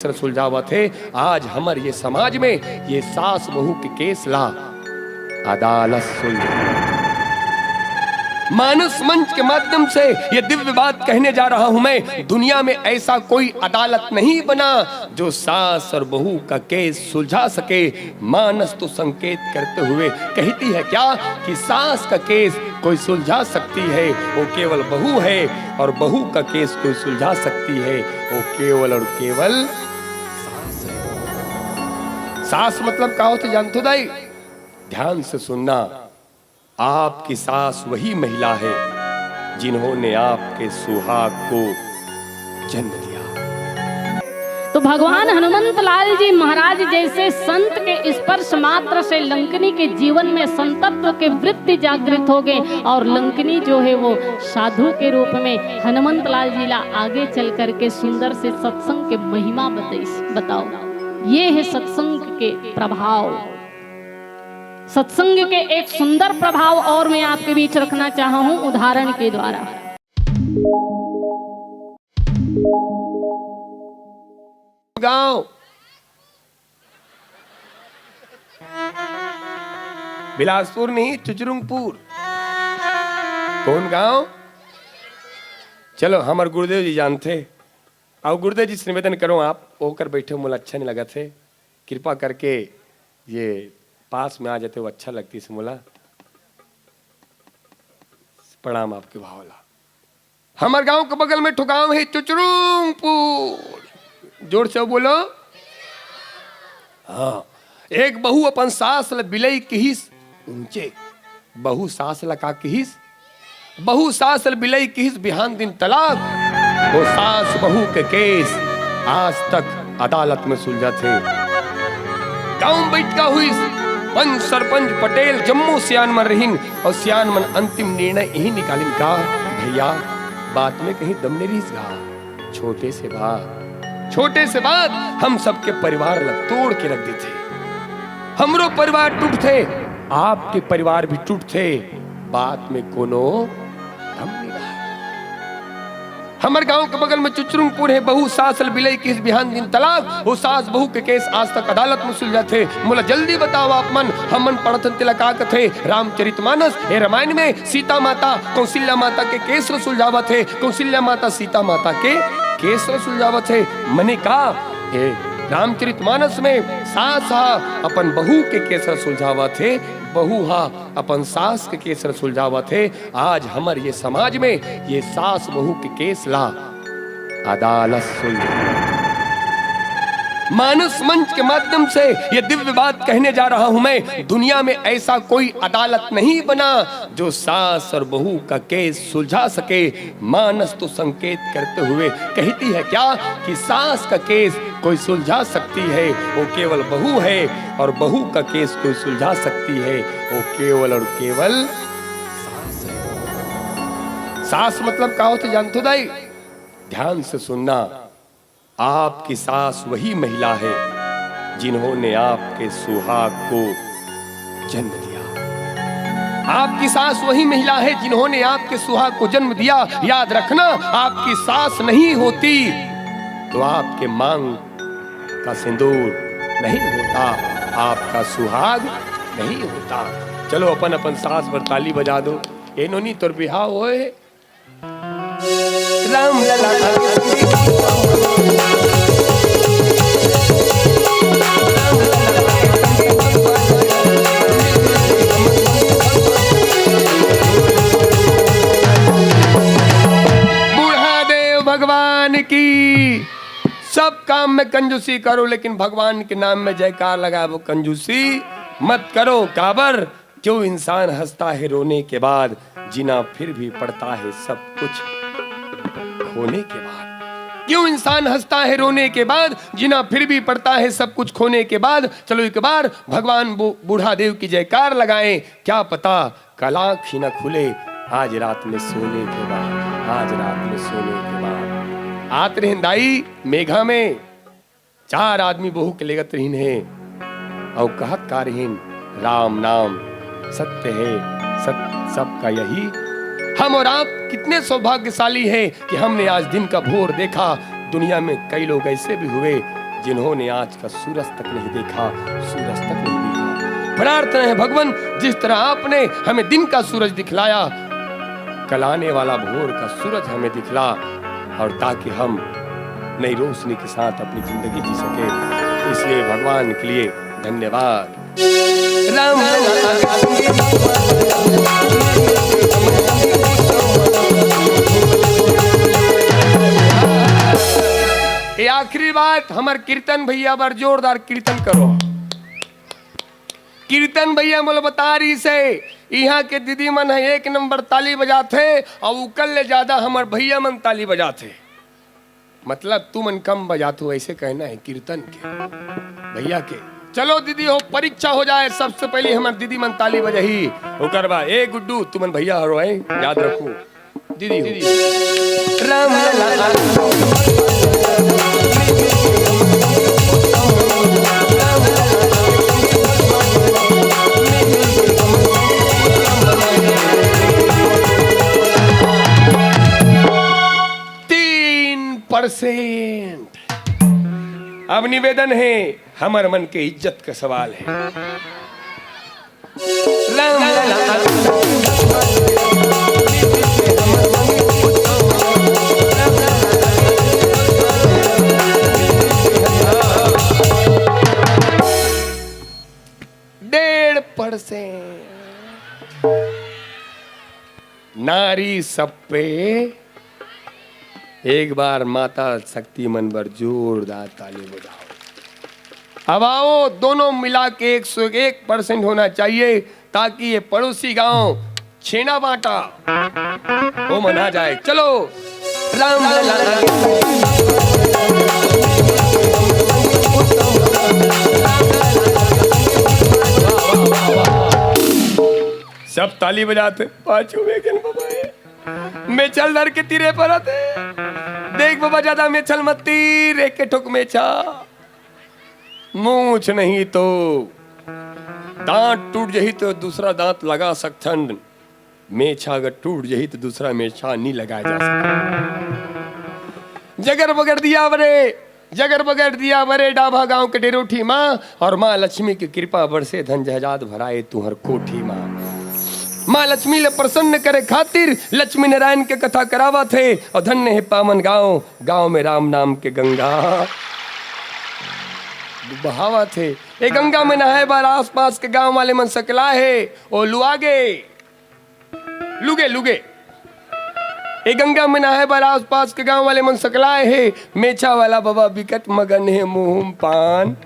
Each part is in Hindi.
सुलझावा थे। आज हमारे ये समाज में ये सास बहू के केस ला अदालत सुलझावा। मानस मंच के माध्यम से ये दिव्य बात कहने जा रहा हूं मैं, दुनिया में ऐसा कोई अदालत नहीं बना जो सास और बहू का केस सुलझा सके। मानस तो संकेत करते हुए कहती है क्या कि सास का केस कोई सुलझा सकती है वो केवल बहू है, और बहू का केस कोई सुलझा सकती है वो केवल और केवल सास है। सास मतलब क्या होता जानते हो दाई? ध्यान से सुनना। आपकी सास वही महिला है जिन्होंने आपके सुहाग को जन्म दिया। तो भगवान हनुमंत लाल जी महाराज जैसे संत के स्पर्श मात्र से लंकनी के जीवन में संतत्व के वृत्ति जागृत हो गए, और लंकनी जो है वो साधु के रूप में हनुमंत लाल जी ला आगे चल करके सुंदर से सत्संग के महिमा बताओ। ये है सत्संग के प्रभाव। सत्संग के एक सुंदर प्रभाव और मैं आपके बीच रखना चाहा हूं उदाहरण के द्वारा। गांव बिलासपुर नहीं, चुचरुंगपुर। कौन गांव? चलो हमारे गुरुदेव जी जानते। और गुरुदेव जी से निवेदन करो, आप होकर बैठे मुझे अच्छा नहीं लगा थे, कृपा करके ये पास में आ जाते वो अच्छा लगती से मोला। प्रणाम आपके भावला। हमारे गांव के बगल में ठुकाव है चुचरुंगपुर। जोर से बोलो। हाँ, एक बहू अपन सास ल बिलई किहिस ऊंचे। बहू सास ल का किहिस? बहू सास ल बिलई किहिस बिहान दिन तलाक। वो सास बहू के केस आज तक अदालत में सुलझा थे। गांव बैठका हुई पंच सरपंच पटेल जम्मू सियान मन रहीन, और सियान मन अंतिम निर्णय यही निकालिन का भैया बात में कहीं दम नहीं रहीस गा। छोटे से बात हम सबके परिवार लग तोड़ के रख देते। हमरो परिवार टूट थे, आपके परिवार भी टूट थे, बात में कोनो दम नहीं रहा। हमारे गांव के बगल में चुचरुंगपुर है। बहू सास बिलई किस बिहान दिन तलाक। वो सास बहू के केस आज तक अदालत में सुलझा थे। मोला जल्दी बताओ आप मन, हम मन पढ़तन तिलका थे रामचरितमानस। ये रामायण में सीता माता कौशल्या माता के केस सुलझावा थे। कौशल्या माता सीता माता के केस सुलझावा थे। मने का रामचरितमानस में सास अपन बहू के केस सुलझावा थे, बहू अपन सास के केस सुलझावा थे। आज हमारे ये समाज में ये सास बहू के केस ला अदालत सुलझावा। मानस मंच के माध्यम से ये दिव्य बात कहने जा रहा हूं मैं, दुनिया में ऐसा कोई अदालत नहीं बना जो सास और बहू का केस सुलझा सके। मानस तो संकेत करते हुए कहती है क्या कि सास का केस कोई सुलझा सकती है वो केवल बहू है, और बहू का केस कोई सुलझा सकती है वो केवल और केवल सास है। सास मतलब क्या होता जानते हो दाई? ध्यान से सुनना। आपकी सास वही महिला है जिन्होंने आपके सुहाग को जन्म दिया। आपकी सास वही महिला है जिन्होंने आपके सुहाग को जन्म दिया। याद रखना, आपकी सास नहीं होती तो आपके मांग का सिंदूर नहीं होता, आपका सुहाग नहीं होता। चलो अपन अपन सास पर ताली बजा दो। ए नोनी तोर बिहाव होए राम लला। भगवान की सब काम में कंजूसी करो, लेकिन भगवान के नाम में जयकार लगा वो कंजूसी मत करो। काबर क्यों इंसान हंसता है रोने के बाद, जीना फिर भी पड़ता है सब कुछ खोने के बाद। क्यों इंसान हंसता है रोने के बाद, जीना फिर भी पड़ता है सब कुछ खोने के बाद। चलो एक बार भगवान बूढ़ा देव की जयकार लगाएं। क्या पता कल आँख ही न खुले आज रात में सोने के बाद, आज रात में सोने के बाद। आत रहीन दाई मेघा में 4 आदमी बहू के लेगत रहीन है, और कहत का रहीन राम नाम सत्य है, सत्य सबका यही। हम और आप कितने सौभाग्यशाली हैं कि हमने आज दिन का भोर देखा। दुनिया में कई लोग ऐसे भी हुए जिन्होंने आज का सूरज तक नहीं देखा, सूरज तक नहीं देखा। प्रार्थना है भगवान, जिस तरह आपने हमें दिन का सूरज दिखलाया, कल आने वाला भोर का सूरज हमें दिखला, और ताकि हम नई रोशनी के साथ अपनी जिंदगी जी सके। इसलिए भगवान के लिए धन्यवाद। राम ये आखिरी बात, हमार कीर्तन भैया बार जोरदार कीर्तन करो। कीर्तन भैया बोले बता रही से यहाँ के दीदी मन है 1 नंबर ताली बजाते, और उकल ले ज्यादा हमार भैया मन ताली बजाते। मतलब तू मन कम बजातू, ऐसे कहना है कीर्तन के भैया के। चलो दीदी हो, परीक्षा हो जाए, सबसे पहले हमार दीदी मन ताली बजही, ओकर बा ए गुड्डू तुमन भैया हरो है, याद रखो दीदी हो। राम %। अब निवेदन है, हमारे मन के इज्जत का सवाल है। %। नारी सब पे एक बार माता शक्ति मन पर जोरदार ताली बजाओ। अब आओ दोनों मिला के 101% होना चाहिए, ताकि ये पड़ोसी गांव छेना बांटा वो मना जाए। चलो राम सब ताली बजाते। पांचों वेगन बाबा मैं चल धर के तीरे पर आते। देख बाबा ज्यादा में चल मत तीर, एक के ठुक में छा मूछ नहीं तो दांत टूट जही तो दूसरा दांत लगा सकथन, मेछा अगर टूट जही तो दूसरा मेछा नहीं लगाया जा सकता। जगर बगर दिया बरे, जगर बगर दिया बरे, डाभा गांव के डेरोठी माँ, और माँ लक्ष्मी की कृपा बरसे धन जहजाद भराए तुहर कोठी माँ। माँ लक्ष्मी ले प्रसन्न करे खातिर लक्ष्मी नारायण के कथा करावा थे, और धन्य है पावन गांव, गांव में राम नाम के गंगा बहावा थे। ए गंगा में नहाए बार आस पास के गांव वाले मन सकला है, ओ लुआगे लुगे लुगे। ए गंगा में नहाए बार आस पास के गांव वाले मन सकलाए है, मेछा वाला बाबा विकट मगन है, मुंह पान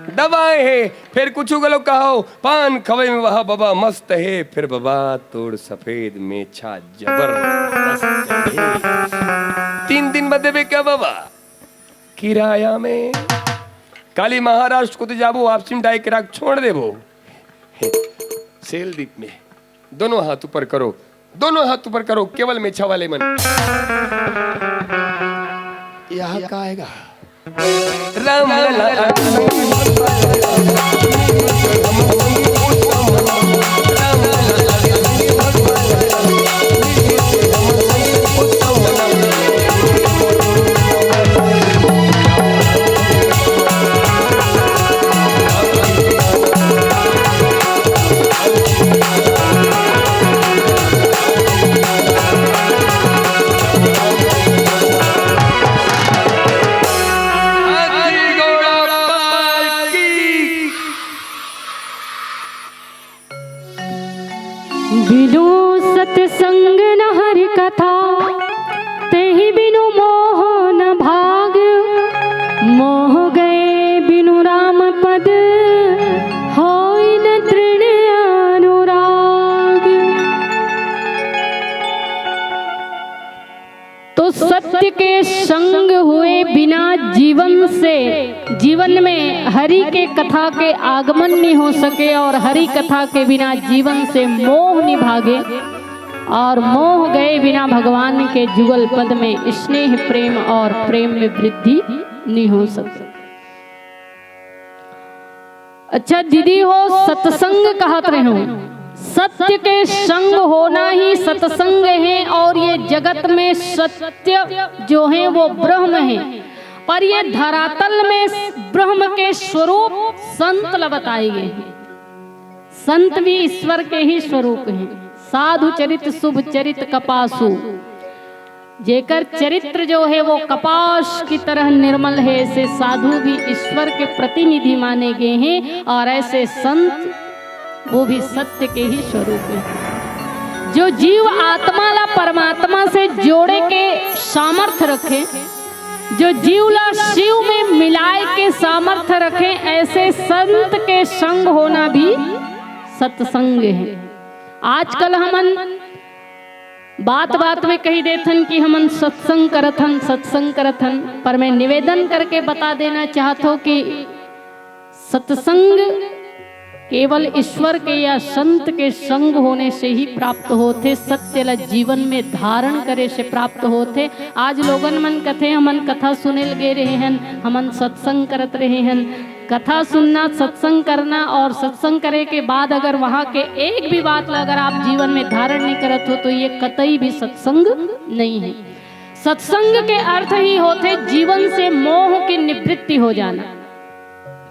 दबाए है। फिर कुछ गलो कहो पान खवे में वह बाबा मस्त है, फिर बाबा तोड़ सफेद मेछा जबरदस्त है। 3 दिन बदे क्या बाबा किराया में काली महाराष्ट्र को तो जाबो वापसी में डाई के छोड़ देबो। सेल दीप में दोनों हाथ ऊपर करो, दोनों हाथ ऊपर करो, केवल मेछा वाले मन यहाँ का आएगा। राम बिनु सत्संग न हरि कथा, तेहि बिनु मोह न भाग। मोह गए बिनु राम पद, होई न तृण अनुराग। तो सत्य के संग हुए बिना जीवन में हरि के कथा के आगमन नहीं हो सके, और हरि कथा के बिना जीवन से मोह नहीं भागे, और मोह गए बिना भगवान के जुगल पद में स्नेह प्रेम और प्रेम में वृद्धि नहीं हो सकती। अच्छा दीदी हो, सत्संग कहत रहे हो, सत्य के संग होना ही सत्संग है, और ये जगत में सत्य जो है वो ब्रह्म है, पर ये धरातल में ब्रह्म के स्वरूप संत बताए गए हैं। संत भी ईश्वर के ही स्वरूप हैं। साधु चरित शुभ चरित कपासु, जेकर चरित्र जो है वो कपास की तरह निर्मल है, ऐसे साधु भी ईश्वर के प्रतिनिधि माने गए हैं। और ऐसे संत वो भी सत्य के ही स्वरूप है, जो जीव आत्मा ला परमात्मा से जोड़े के सामर्थ्य रखे, जो जीव ला शिव में मिलाए के सामर्थ्य रखे, ऐसे संत के संग होना भी सत्संग है। आजकल हमन बात बात में कही देथन कि हमन सत्संग करथन, पर मैं निवेदन करके बता देना चाहता हूँ कि सत्संग केवल ईश्वर के या संत के संग होने से ही प्राप्त होते, सत्य ला जीवन में धारण करे से प्राप्त होते। आज लोगन मन कथे हमन कथा सुने लगे रहे हैं, हमन सत्संग करत रहे हैं। कथा सुनना, सत्संग करना और सत्संग करे के बाद अगर वहाँ के एक भी बात ला अगर आप जीवन में धारण नहीं करत हो तो ये कतई भी सत्संग नहीं है। सत्संग के अर्थ ही होते जीवन से मोह की निवृत्ति हो जाना,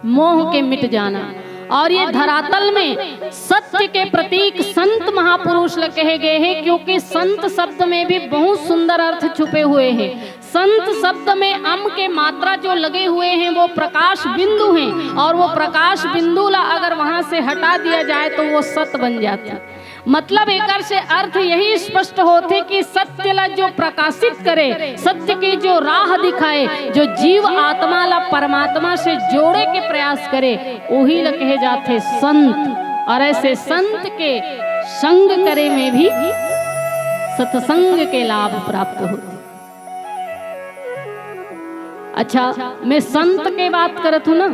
मोह के मिट जाना। और ये धरातल में सत्य के प्रतीक संत महापुरुष कहे गए हैं, क्योंकि संत शब्द में भी बहुत सुंदर अर्थ छुपे हुए हैं। संत शब्द में अम के मात्रा जो लगे हुए हैं वो प्रकाश बिंदु हैं, और वो प्रकाश बिंदु ला अगर वहां से हटा दिया जाए तो वो सत बन जाता। मतलब एक से अर्थ यही स्पष्ट होते कि सत्य ला जो प्रकाशित करे, सत्य की जो राह दिखाए, जो जीव आत्मा ला परमात्मा से जोड़े के प्रयास करे, वही ला कहे जाते संत। और ऐसे संत के संग करे में भी सत्संग के लाभ प्राप्त होते। अच्छा, मैं संत के बात करत हूँ ना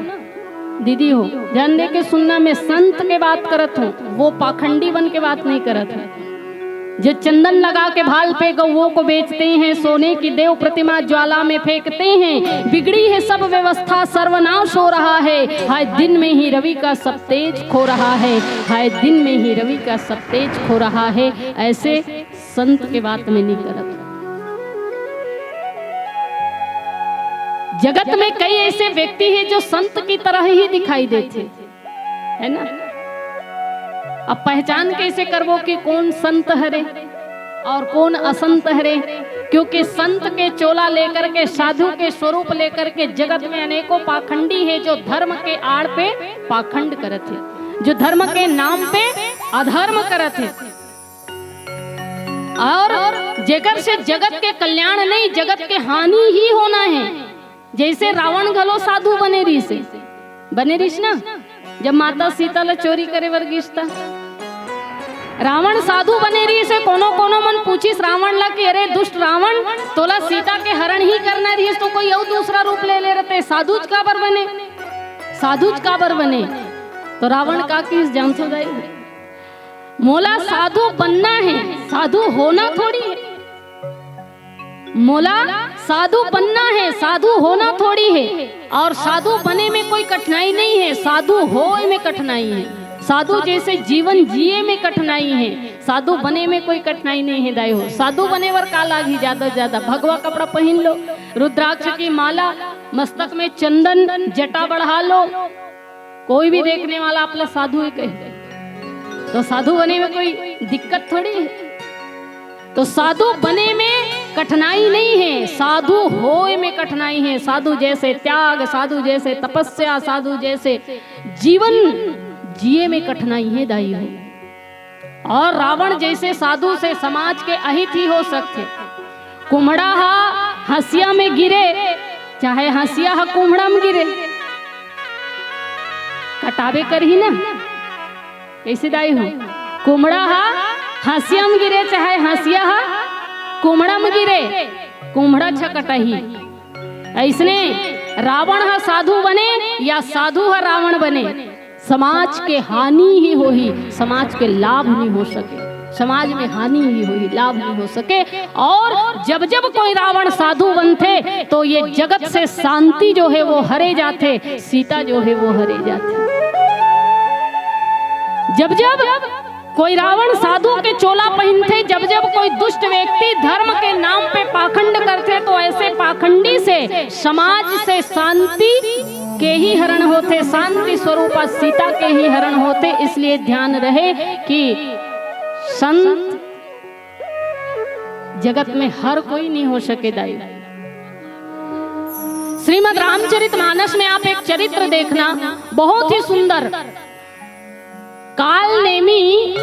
दीदी हो, ध्यान दे के सुनना, मैं संत के बात करत हूँ, वो पाखंडी बन के बात नहीं करत हूँ। जो चंदन लगा के भाल पे गौओं को बेचते हैं, सोने की देव प्रतिमा ज्वाला में फेंकते हैं, बिगड़ी है सब व्यवस्था, सर्वनाश हो रहा है, हाय दिन में ही रवि का सब तेज खो रहा है, हाय दिन में ही रवि का सब तेज खो रहा है, ऐसे संत के बात में नहीं करत। जगत में कई ऐसे व्यक्ति हैं जो संत की तरह ही दिखाई देते, है ना। अब पहचान कैसे करवो कि कौन संत हरे और कौन असंत हरे, क्योंकि संत के चोला लेकर के, साधु के स्वरूप लेकर के जगत में अनेकों पाखंडी है जो धर्म के आड़ पे पाखंड करत है, जो धर्म के नाम पे अधर्म करत है, और जगत से जगत के कल्याण नहीं, जगत के हानि ही होना है। जैसे रावण घलो साधु बने रहीस ना, जब माता सीता ला चोरी करे वर्गिस था, रावण साधु बने रही से। कोनो कोनो मन पूछिस रावण ला कि अरे दुष्ट रावण, तोला सीता के हरण ही करना रही तो कोई और दूसरा रूप ले रहते, साधुज काबर बने, साधुज काबर बने। तो रावण का किस जान सो जाए, मोला साधु बनना है, साधु होना थोड़ी है। मोला साधु बनना है, साधु होना थोड़ी है। और साधु बने में कोई कठिनाई नहीं है, साधु होए में कठिनाई है। साधु जैसे जीवन जिए में कठिनाई है, साधु बने में कोई कठिनाई नहीं है। दाई हो, साधु बने वर का लागी ज्यादा से ज्यादा भगवा कपड़ा पहन लो, रुद्राक्ष की माला, मस्तक में चंदन, जटा बढ़ा लो, कोई भी देखने वाला आपला साधु ही कहे। तो साधु बने में कोई दिक्कत थोड़ी है। तो साधु बने में कठिनाई नहीं है, साधु होए में कठिनाई है। साधु जैसे त्याग, साधु जैसे तपस्या, साधु जैसे जीवन जिए में कठिनाई है दाई हो। और रावण जैसे साधु से समाज के अहित ही हो सकते। कुम्हड़ा हंसिया में गिरे, चाहे हंसिया कुम्हड़ा में गिरे, कटावे कर ही ना, कैसे दाई हो। कुम्हड़ा हंसिया में गिरे, चाहे हंसिया कुम्हड़ा में गिरे, कुम्हड़ा छकटही। ऐसने रावण हा साधु बने या साधु हा रावण बने, समाज के हानि ही हो ही, समाज के लाभ नहीं हो सके। समाज में हानि ही हो ही, लाभ नहीं हो सके। और जब जब कोई रावण साधु बनते तो ये जगत से शांति जो है वो हरे जाते, सीता जो है वो हरे जाते। जब जब कोई रावण साधु के चोला पहनते, जब जब कोई दुष्ट व्यक्ति धर्म के नाम पे पाखंड करते तो ऐसे पाखंडी से समाज से शांति के ही हरण होते, शांति स्वरूपा सीता के ही हरण होते। इसलिए ध्यान रहे कि संत जगत में हर कोई नहीं हो सके दाई। श्रीमद् रामचरितमानस में आप एक चरित्र देखना, बहुत ही सुंदर। कालनेमी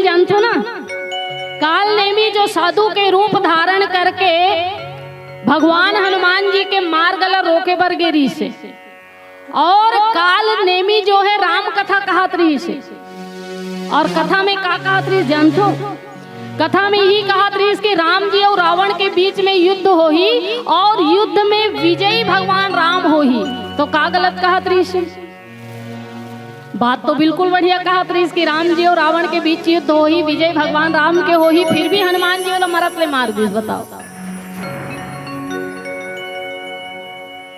जानते हो ना? कालनेमी जो साधु के रूप धारण करके भगवान हनुमान जी के मार्गला रोके बरगेरी से, और कालनेमी जो है राम कथा कहत रही से। और कथा में का कहत रही जानते हो? कथा में ही कहत रही कि राम जी और रावण के बीच में युद्ध हो ही, और युद्ध में विजयी भगवान राम हो ही। तो का गलत कहत रही से? बात तो बिल्कुल बढ़िया कहत रही कि राम जी और रावण के बीच युद्ध हो ही, विजय भगवान राम के हो ही, फिर भी हनुमान जी वाला मरत ले मार दी। बताओ,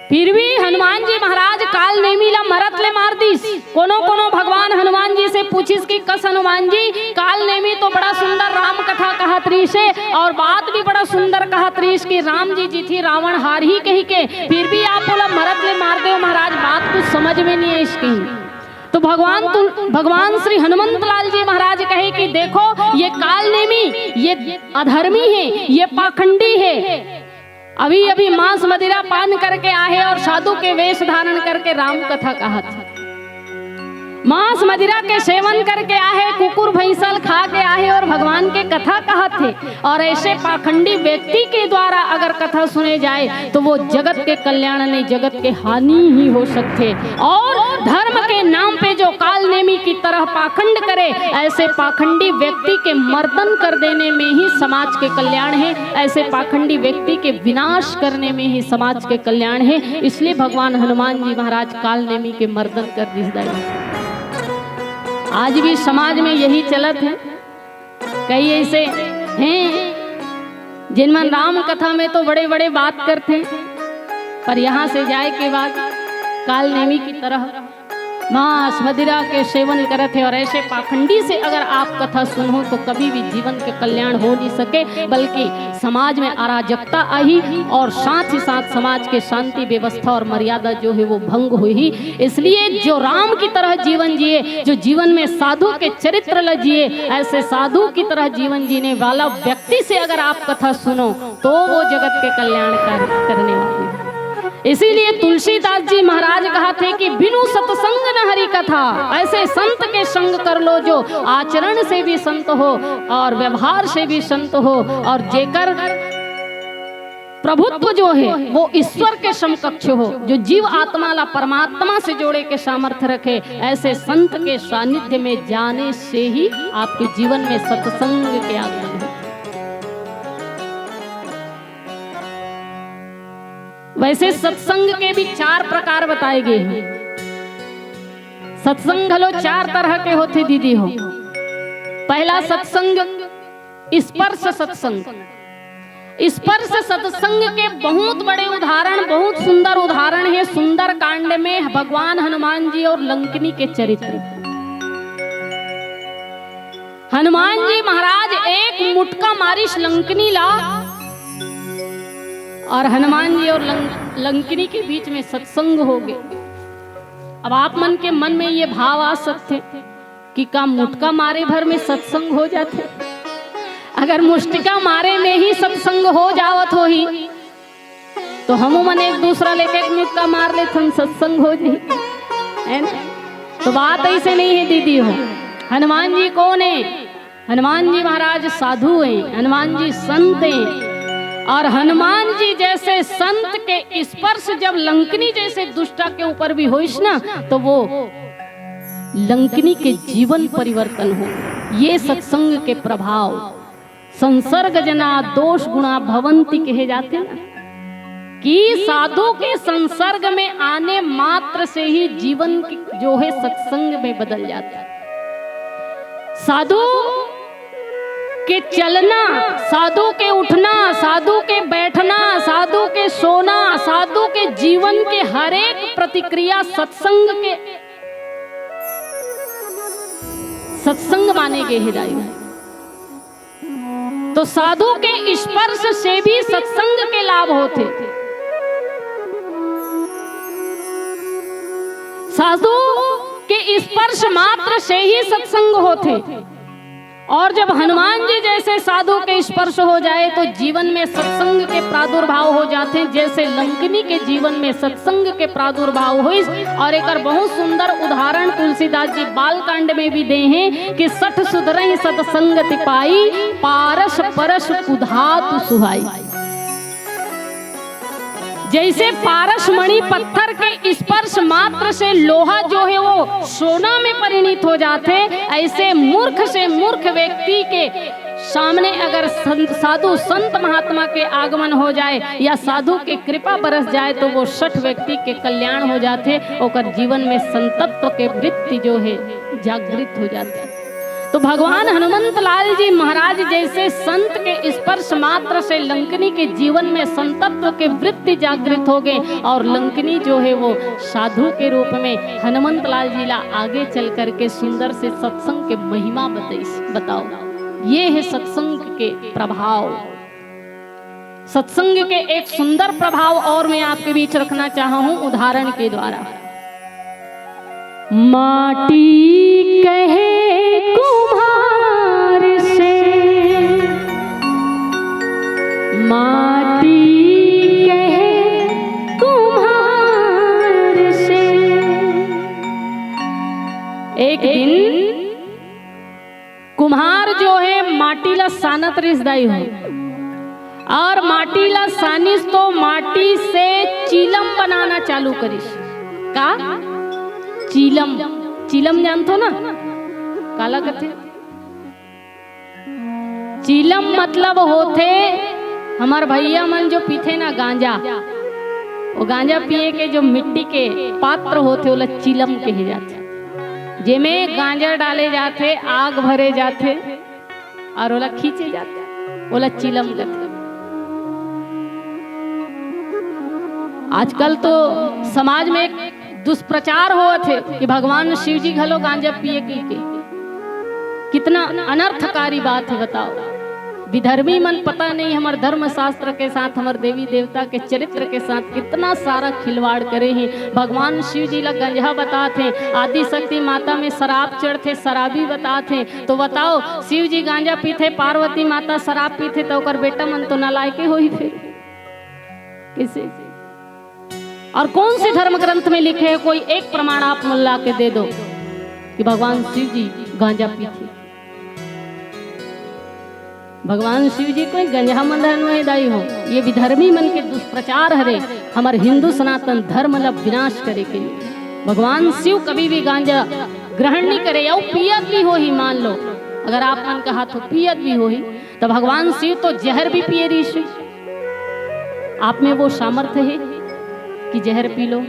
फिर भी हनुमान जी महाराज काल नेमीला मरत ले मार दीस। कोनो कोनो भगवान हनुमान जी से पूछिस कि कस हनुमान जी, काल नेमी तो बड़ा सुंदर राम कथा कहत रही से, और बात भी बड़ा सुंदर कहत रही कि राम जी जी थी रावण हार ही कही के, फिर भी आप बोला मरत ले मार दो महाराज, बात कुछ समझ में नहीं है इसकी। तो भगवान श्री हनुमंत लाल जी महाराज कहे कि देखो ये काल नेमी, ये अधर्मी है, ये पाखंडी है। अभी अभी मांस मदिरा पान करके आए और साधु के वेश धारण करके राम कथा कहा था। मांस मदिरा के सेवन करके आए, कुकुर भैंसल खा के आए और भगवान के कथा कहा थे। और ऐसे पाखंडी व्यक्ति के द्वारा अगर कथा सुने जाए तो वो जगत के कल्याण नहीं, जगत के हानि ही हो सकते। और धर्म के नाम पे जो काल नेमी की तरह पाखंड करे, ऐसे पाखंडी व्यक्ति के मर्दन कर देने में ही समाज के कल्याण है। ऐसे पाखंडी व्यक्ति के विनाश करने में ही समाज के कल्याण है। इसलिए भगवान हनुमान जी महाराज काल नेमी के मर्दन कर दी। आज भी समाज में यही चलत है। कई ऐसे हैं जिनमन राम कथा में तो बड़े बड़े बात करते हैं, पर यहाँ से जाए के बाद काल नेमी की तरह मांस मदिरा के सेवन करते हैं। और ऐसे पाखंडी से अगर आप कथा सुनो तो कभी भी जीवन के कल्याण हो नहीं सके, बल्कि समाज में अराजकता आई और साथ ही साथ समाज के शांति व्यवस्था और मर्यादा जो है वो भंग हुई। इसलिए जो राम की तरह जीवन जिए, जो जीवन में साधु के चरित्र ल जिए, ऐसे साधु की तरह जीवन जीने वाला व्यक्ति से अगर आप कथा सुनो तो वो जगत के कल्याण करने वाली। इसीलिए तुलसीदास जी महाराज कहते कि बिनु सत्संग न हरि कथा, ऐसे संत के संग कर लो जो आचरण से भी संत हो और व्यवहार से भी संत हो, और जेकर प्रभुत्व जो है वो ईश्वर के समकक्ष हो, जो जीव आत्मा ला परमात्मा से जोड़े के सामर्थ्य रखे। ऐसे संत के सानिध्य में जाने से ही आपके जीवन में सत्संग के आगमन है। वैसे सत्संग के भी 4 प्रकार बताए गए हैं। सत्संग हलो 4 तरह के होते दीदी हो। पहला सत्संग स्पर्श सत्संग। स्पर्श सत्संग के बहुत बड़े उदाहरण, बहुत सुंदर उदाहरण है सुंदर कांड में भगवान हनुमान जी और लंकिनी के चरित्र। हनुमान जी महाराज एक मुटका मारिश लंकिनी ला, और हनुमान जी और लंकिनी के बीच में सत्संग हो गए। अब आप मन के मन में ये भाव आ सकते कि का मुटका मारे भर में सत्संग हो जाते? अगर मुष्टिका मारे में ही सत्संग हो जावत हो ही तो हम मन एक दूसरा लेके एक मुटका मार ले, हम सत्संग हो जाए, है ना? तो बात ऐसे नहीं है दीदी हो। हनुमान जी कौन है? हनुमान जी महाराज साधु हैं, हनुमान जी संत हैं। और हनुमान जी जैसे संत के स्पर्श जब लंकिनी जैसे दुष्टा के ऊपर भी होइस ना, तो वो लंकिनी के जीवन परिवर्तन हो। ये सत्संग के प्रभाव। संसर्ग जना दोष गुणा भवंती कहे जाते ना, कि साधु के संसर्ग में आने मात्र से ही जीवन जो है सत्संग में बदल जाता है। साधु के चलना, साधु के उठना, साधु के बैठना, साधु के सोना, साधु के जीवन के हर एक प्रतिक्रिया सत्संग के सत्संग माने गे हिदाई। तो साधु के स्पर्श से भी सत्संग के लाभ होते। साधु के स्पर्श मात्र से ही सत्संग होते। और जब हनुमान जी जैसे साधु के स्पर्श हो जाए तो जीवन में सत्संग के प्रादुर्भाव हो जाते हैं, जैसे लंकिनी के जीवन में सत्संग के प्रादुर्भाव हुई। और एक बहुत सुंदर उदाहरण तुलसीदास जी बालकांड में भी दे हैं कि सठ सुधरहि सत्संगति पाई, पारस परस कुधातु सुहाई। जैसे पारस मणि पत्थर के स्पर्श मात्र से लोहा जो है वो सोना में परिणित हो जाते, ऐसे मूर्ख से मूर्ख व्यक्ति के सामने अगर साधु संत महात्मा के आगमन हो जाए या साधु के कृपा बरस जाए तो वो 60 व्यक्ति के कल्याण हो जाते, और जीवन में संतत्व के वृत्ति जो है जागृत हो जाते। तो भगवान हनुमंत लाल जी महाराज जैसे संत के स्पर्श मात्र से लंकिनी के जीवन में संतत्व के वृत्ति जागृत हो गए, और लंकिनी जो है वो साधु के रूप में हनुमंत लाल जी ला आगे चल करके सुंदर से सत्संग के महिमा बताओ। ये है सत्संग के प्रभाव। सत्संग के एक सुंदर प्रभाव और मैं आपके बीच रखना चाहा हूं उदाहरण के द्वारा। माटी कहे कुम्हार से, माटी कहे कुम्हार से। एक दिन कुम्हार जो है माटी ला सानत रिसदाई हो, और माटी ला सानिस तो माटी से चीलम बनाना चालू करिस। का चीलम, चीलम जानते हो ना, काला कथे। चीलम मतलब होते हमार भैया मन जो पीते ना गांजा, वो गांजा पिए के जो मिट्टी के पात्र होते ओला चीलम कहे जाते, जेमें गांजा डाले जाते, आग भरे जाते और ओला खींचे जाते, ओला चीलम कहते। आजकल तो समाज में एक दुष्प्रचार हुआ थे कि भगवान शिव जी घलो गांजा पिए के कितना अनर्थकारी बात है बताओ। विधर्मी मन पता नहीं हमारे धर्म शास्त्र के साथ, हमारे देवी देवता के चरित्र के साथ कितना सारा खिलवाड़ करे हैं। भगवान शिव जी ला गंजा बताते, आदि शक्ति माता में शराब चढ़ते, शराबी बताते। तो बताओ शिव जी गांजा पीते, पार्वती माता शराब पीते, तो ओकर बेटा मन तो नालायके हो ही फिर किसे। और कौन से धर्म ग्रंथ में लिखे है, कोई एक प्रमाण आप मुल्ला के दे दो कि भगवान शिव जी गांजा पीते। भगवान शिव जी कोई गंजा मन दाई हो, ये विधर्मी मन के दुष्प्रचार हरे हमारे हिंदू सनातन धर्म ला विनाश करे के लिए। भगवान शिव कभी भी गांजा ग्रहण नहीं करे, या पियत भी हो ही, मान लो अगर आप मन कहा तो पियत भी हो ही, तो भगवान शिव तो जहर भी पिए ऋषि। आप में वो सामर्थ्य है कि जहर पी लो?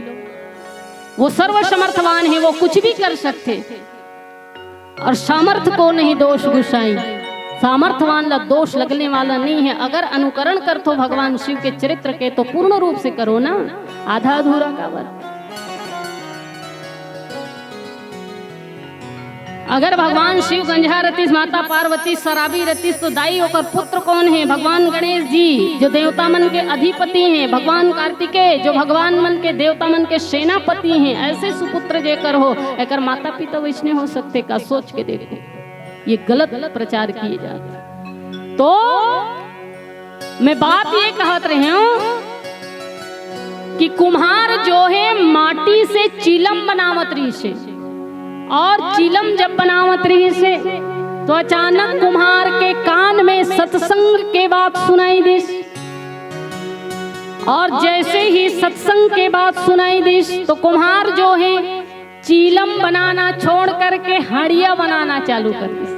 वो सर्व समर्थवान है, वो कुछ भी कर सकते, और सामर्थ्य को नहीं दोष गुसाई। सामर्थ्यवान ला दोष लगने वाला नहीं है। अगर अनुकरण कर तो भगवान शिव के चरित्र के तो पूर्ण रूप से करो ना, आधा अधूरा का बात। अगर भगवान शिव गंजा रतीस, माता पार्वती शराबी रतीस, तो दाई होकर पुत्र कौन है? भगवान गणेश जी जो देवता मन के अधिपति हैं, भगवान कार्तिकेय जो भगवान मन के देवता मन के सेनापति हैं। ऐसे सुपुत्र जेकर हो, एकर माता पिता वैसने हो सकते का? सोच के देखो, ये गलत प्रचार किए जाते। तो मैं बात ये कहत रही हूं कि कुम्हार जो है माटी से चिलम बनावत रही से, और चिलम जब बनावत रही से तो अचानक कुम्हार के कान में सत्संग के बात सुनाई दी, और जैसे ही सत्संग के बात सुनाई दी तो कुम्हार जो है चिलम बनाना छोड़ करके हड़िया बनाना चालू कर दी।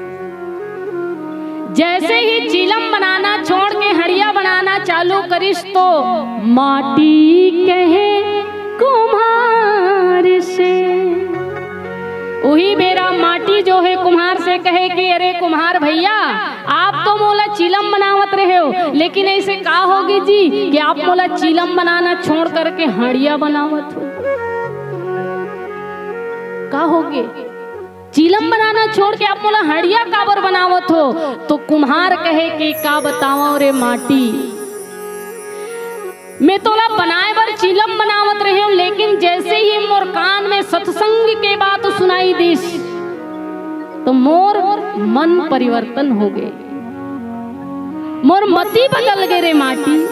जैसे ही चिलम बनाना छोड़ के हड़िया बनाना चालू करिस तो माटी कहे कुम्हार से, वही बेरा माटी जो है कुम्हार से कहे कि अरे कुम्हार भैया, आप तो मोला चिलम बनावत रहे हो, लेकिन ऐसे का होगी जी कि आप मोला चिलम बनाना छोड़ करके हड़िया बनावत हो? का होगे? चीलम बनाना छोड़ के आप बोला हड़िया काबर बनावत हो। तो कुम्हार कहे कि का बताओ रे माटी, मैं तोला बनाए बर चीलम बनावत रहे हूं, लेकिन जैसे ही मोर कान में सत्संग के बात सुनाई दिस तो मोर मन परिवर्तन हो गए, मोर मति बदल गए रे माटी।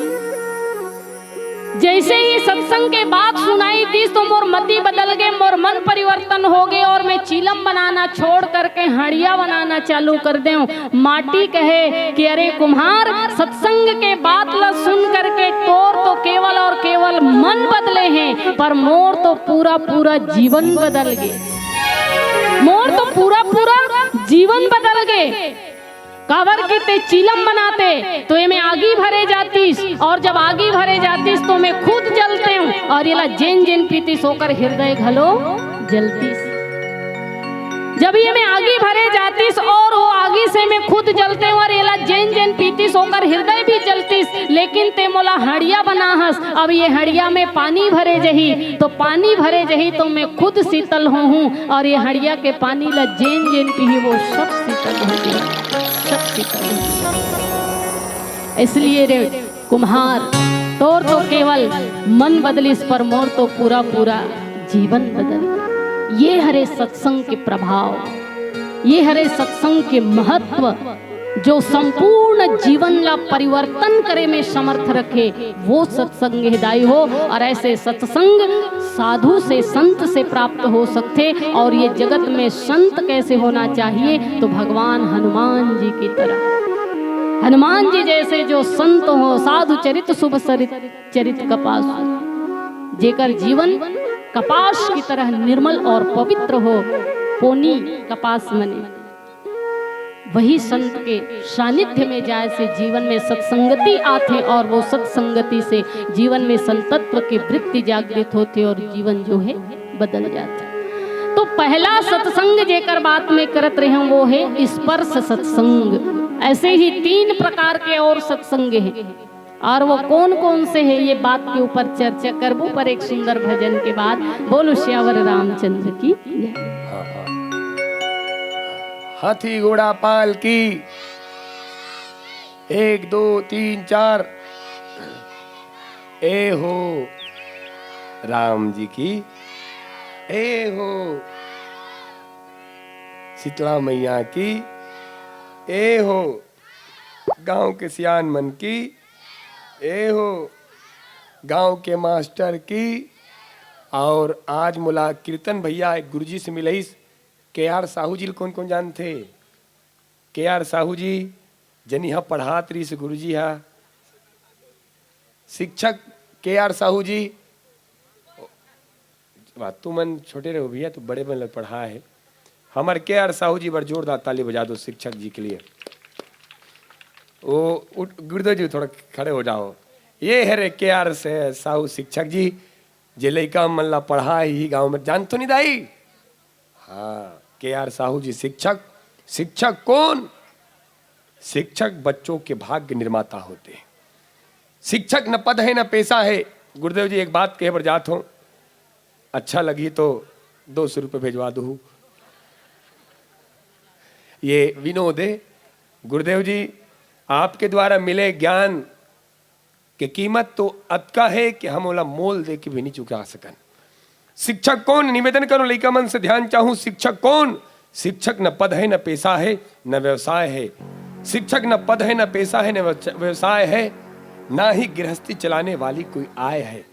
जैसे ही सत्संग के बात सुनाई दी तो मोर मति बदल गए, मोर मन परिवर्तन हो गए और मैं चीलम बनाना छोड़ करके हड़िया बनाना चालू कर दूं। माटी कहे कि अरे कुम्हार, सत्संग के बात ला सुन करके तोर तो केवल और केवल मन बदले हैं, पर मोर तो पूरा पूरा जीवन बदल गए, मोर तो पूरा पूरा जीवन बदल गए। काबर के ते चीलम बनाते तो ये में आगी भरे जातीस, और जब आगी भरे जातीस तो मैं खुद जलते हूँ, और ये जेन जेन पीतीस होकर हृदय घलो जलतीस। जब ये में आगी भरे जातीस और वो आगी से मैं खुद जलते हूँ, और ये जेन जेन पीतीस होकर हृदय भी जलतीस। लेकिन ते मोला हड़िया बनाहस, अब ये हड़िया में पानी भरे जही, तो पानी भरे जही तो मैं खुद शीतल हूँ, और ये हड़िया के पानी ला जेन जेन पी वो सब शीतल हो गया। इसलिए रे कुम्हार, तोर तो केवल मन बदलिस, पर मोर तो पूरा पूरा जीवन बदल। ये हरे सत्संग के प्रभाव, ये हरे सत्संग के महत्व, जो संपूर्ण जीवन ला परिवर्तन करे में समर्थ रखे, वो सत्संग हिदाई हो। और ऐसे सत्संग साधु से, संत से प्राप्त हो सकते। और ये जगत में संत कैसे होना चाहिए, तो भगवान हनुमान जी की तरह, हनुमान जी जैसे जो संत हो, साधु चरित शुभ चरित कपास, जेकर जीवन कपास की तरह निर्मल और पवित्र हो, पोनी कपास मने, वही संत के सानिध्य में जाए से जीवन में सत्संगति आते, और वो सत्संगति से जीवन में संतत्व की वृत्ति जागृत होते और जीवन जो है बदल जाता। तो पहला सत्संग जेकर बात में करत रहे वो है स्पर्श सत्संग। ऐसे ही 3 प्रकार के और सत्संग हैं, और वो कौन कौन से हैं ये बात के ऊपर चर्चा करबो, पर एक सुंदर भजन के बाद। बोलो श्यावर रामचंद्र की जय। हाथी घोड़ा पाल की 1 2 3 4, ए हो राम जी की, ए हो शीतला मैया की, ए हो गांव के सियान मन की, ए हो गांव के मास्टर की। और आज मुला कीर्तन भैया एक गुरुजी से मिले, के.आर. साहू जी कौन कौन जानते? के.आर. साहू जी जनिहा पढ़ात रही से गुरुजी हा शिक्षक के.आर. साहू जी। बात तू मन छोटे रहो भैया, तो बड़े मन लग पढ़ा है। हमारे के.आर. साहू जी बड़ जोरदार ताली बजा दो शिक्षक जी के लिए। वो गुरुदेव जी थोड़ा खड़े हो जाओ। ये है रे के.आर. से साहू शिक्षक जी, जे लड़का मन ला पढ़ा ही गाँव में, जान तो नहीं दाई? हाँ, के.आर. साहू जी शिक्षक। शिक्षक कौन? शिक्षक बच्चों के भाग्य निर्माता होते हैं। शिक्षक न पद है न पेशा है। गुरुदेव जी एक बात कहे पर जात हूं, अच्छा लगी तो 200 रुपये भेजवा दो। ये विनोद है। गुरुदेव जी आपके द्वारा मिले ज्ञान की कीमत तो अतका है कि हम ओला मोल दे के भी नहीं चुका सकन। शिक्षक कौन? निवेदन करो लइका मन से ध्यान चाहूं। शिक्षक कौन? शिक्षक न पद है न पेशा है न व्यवसाय है। शिक्षक न पद है न पेशा है न व्यवसाय है, ना ही गृहस्थी चलाने वाली कोई आय है।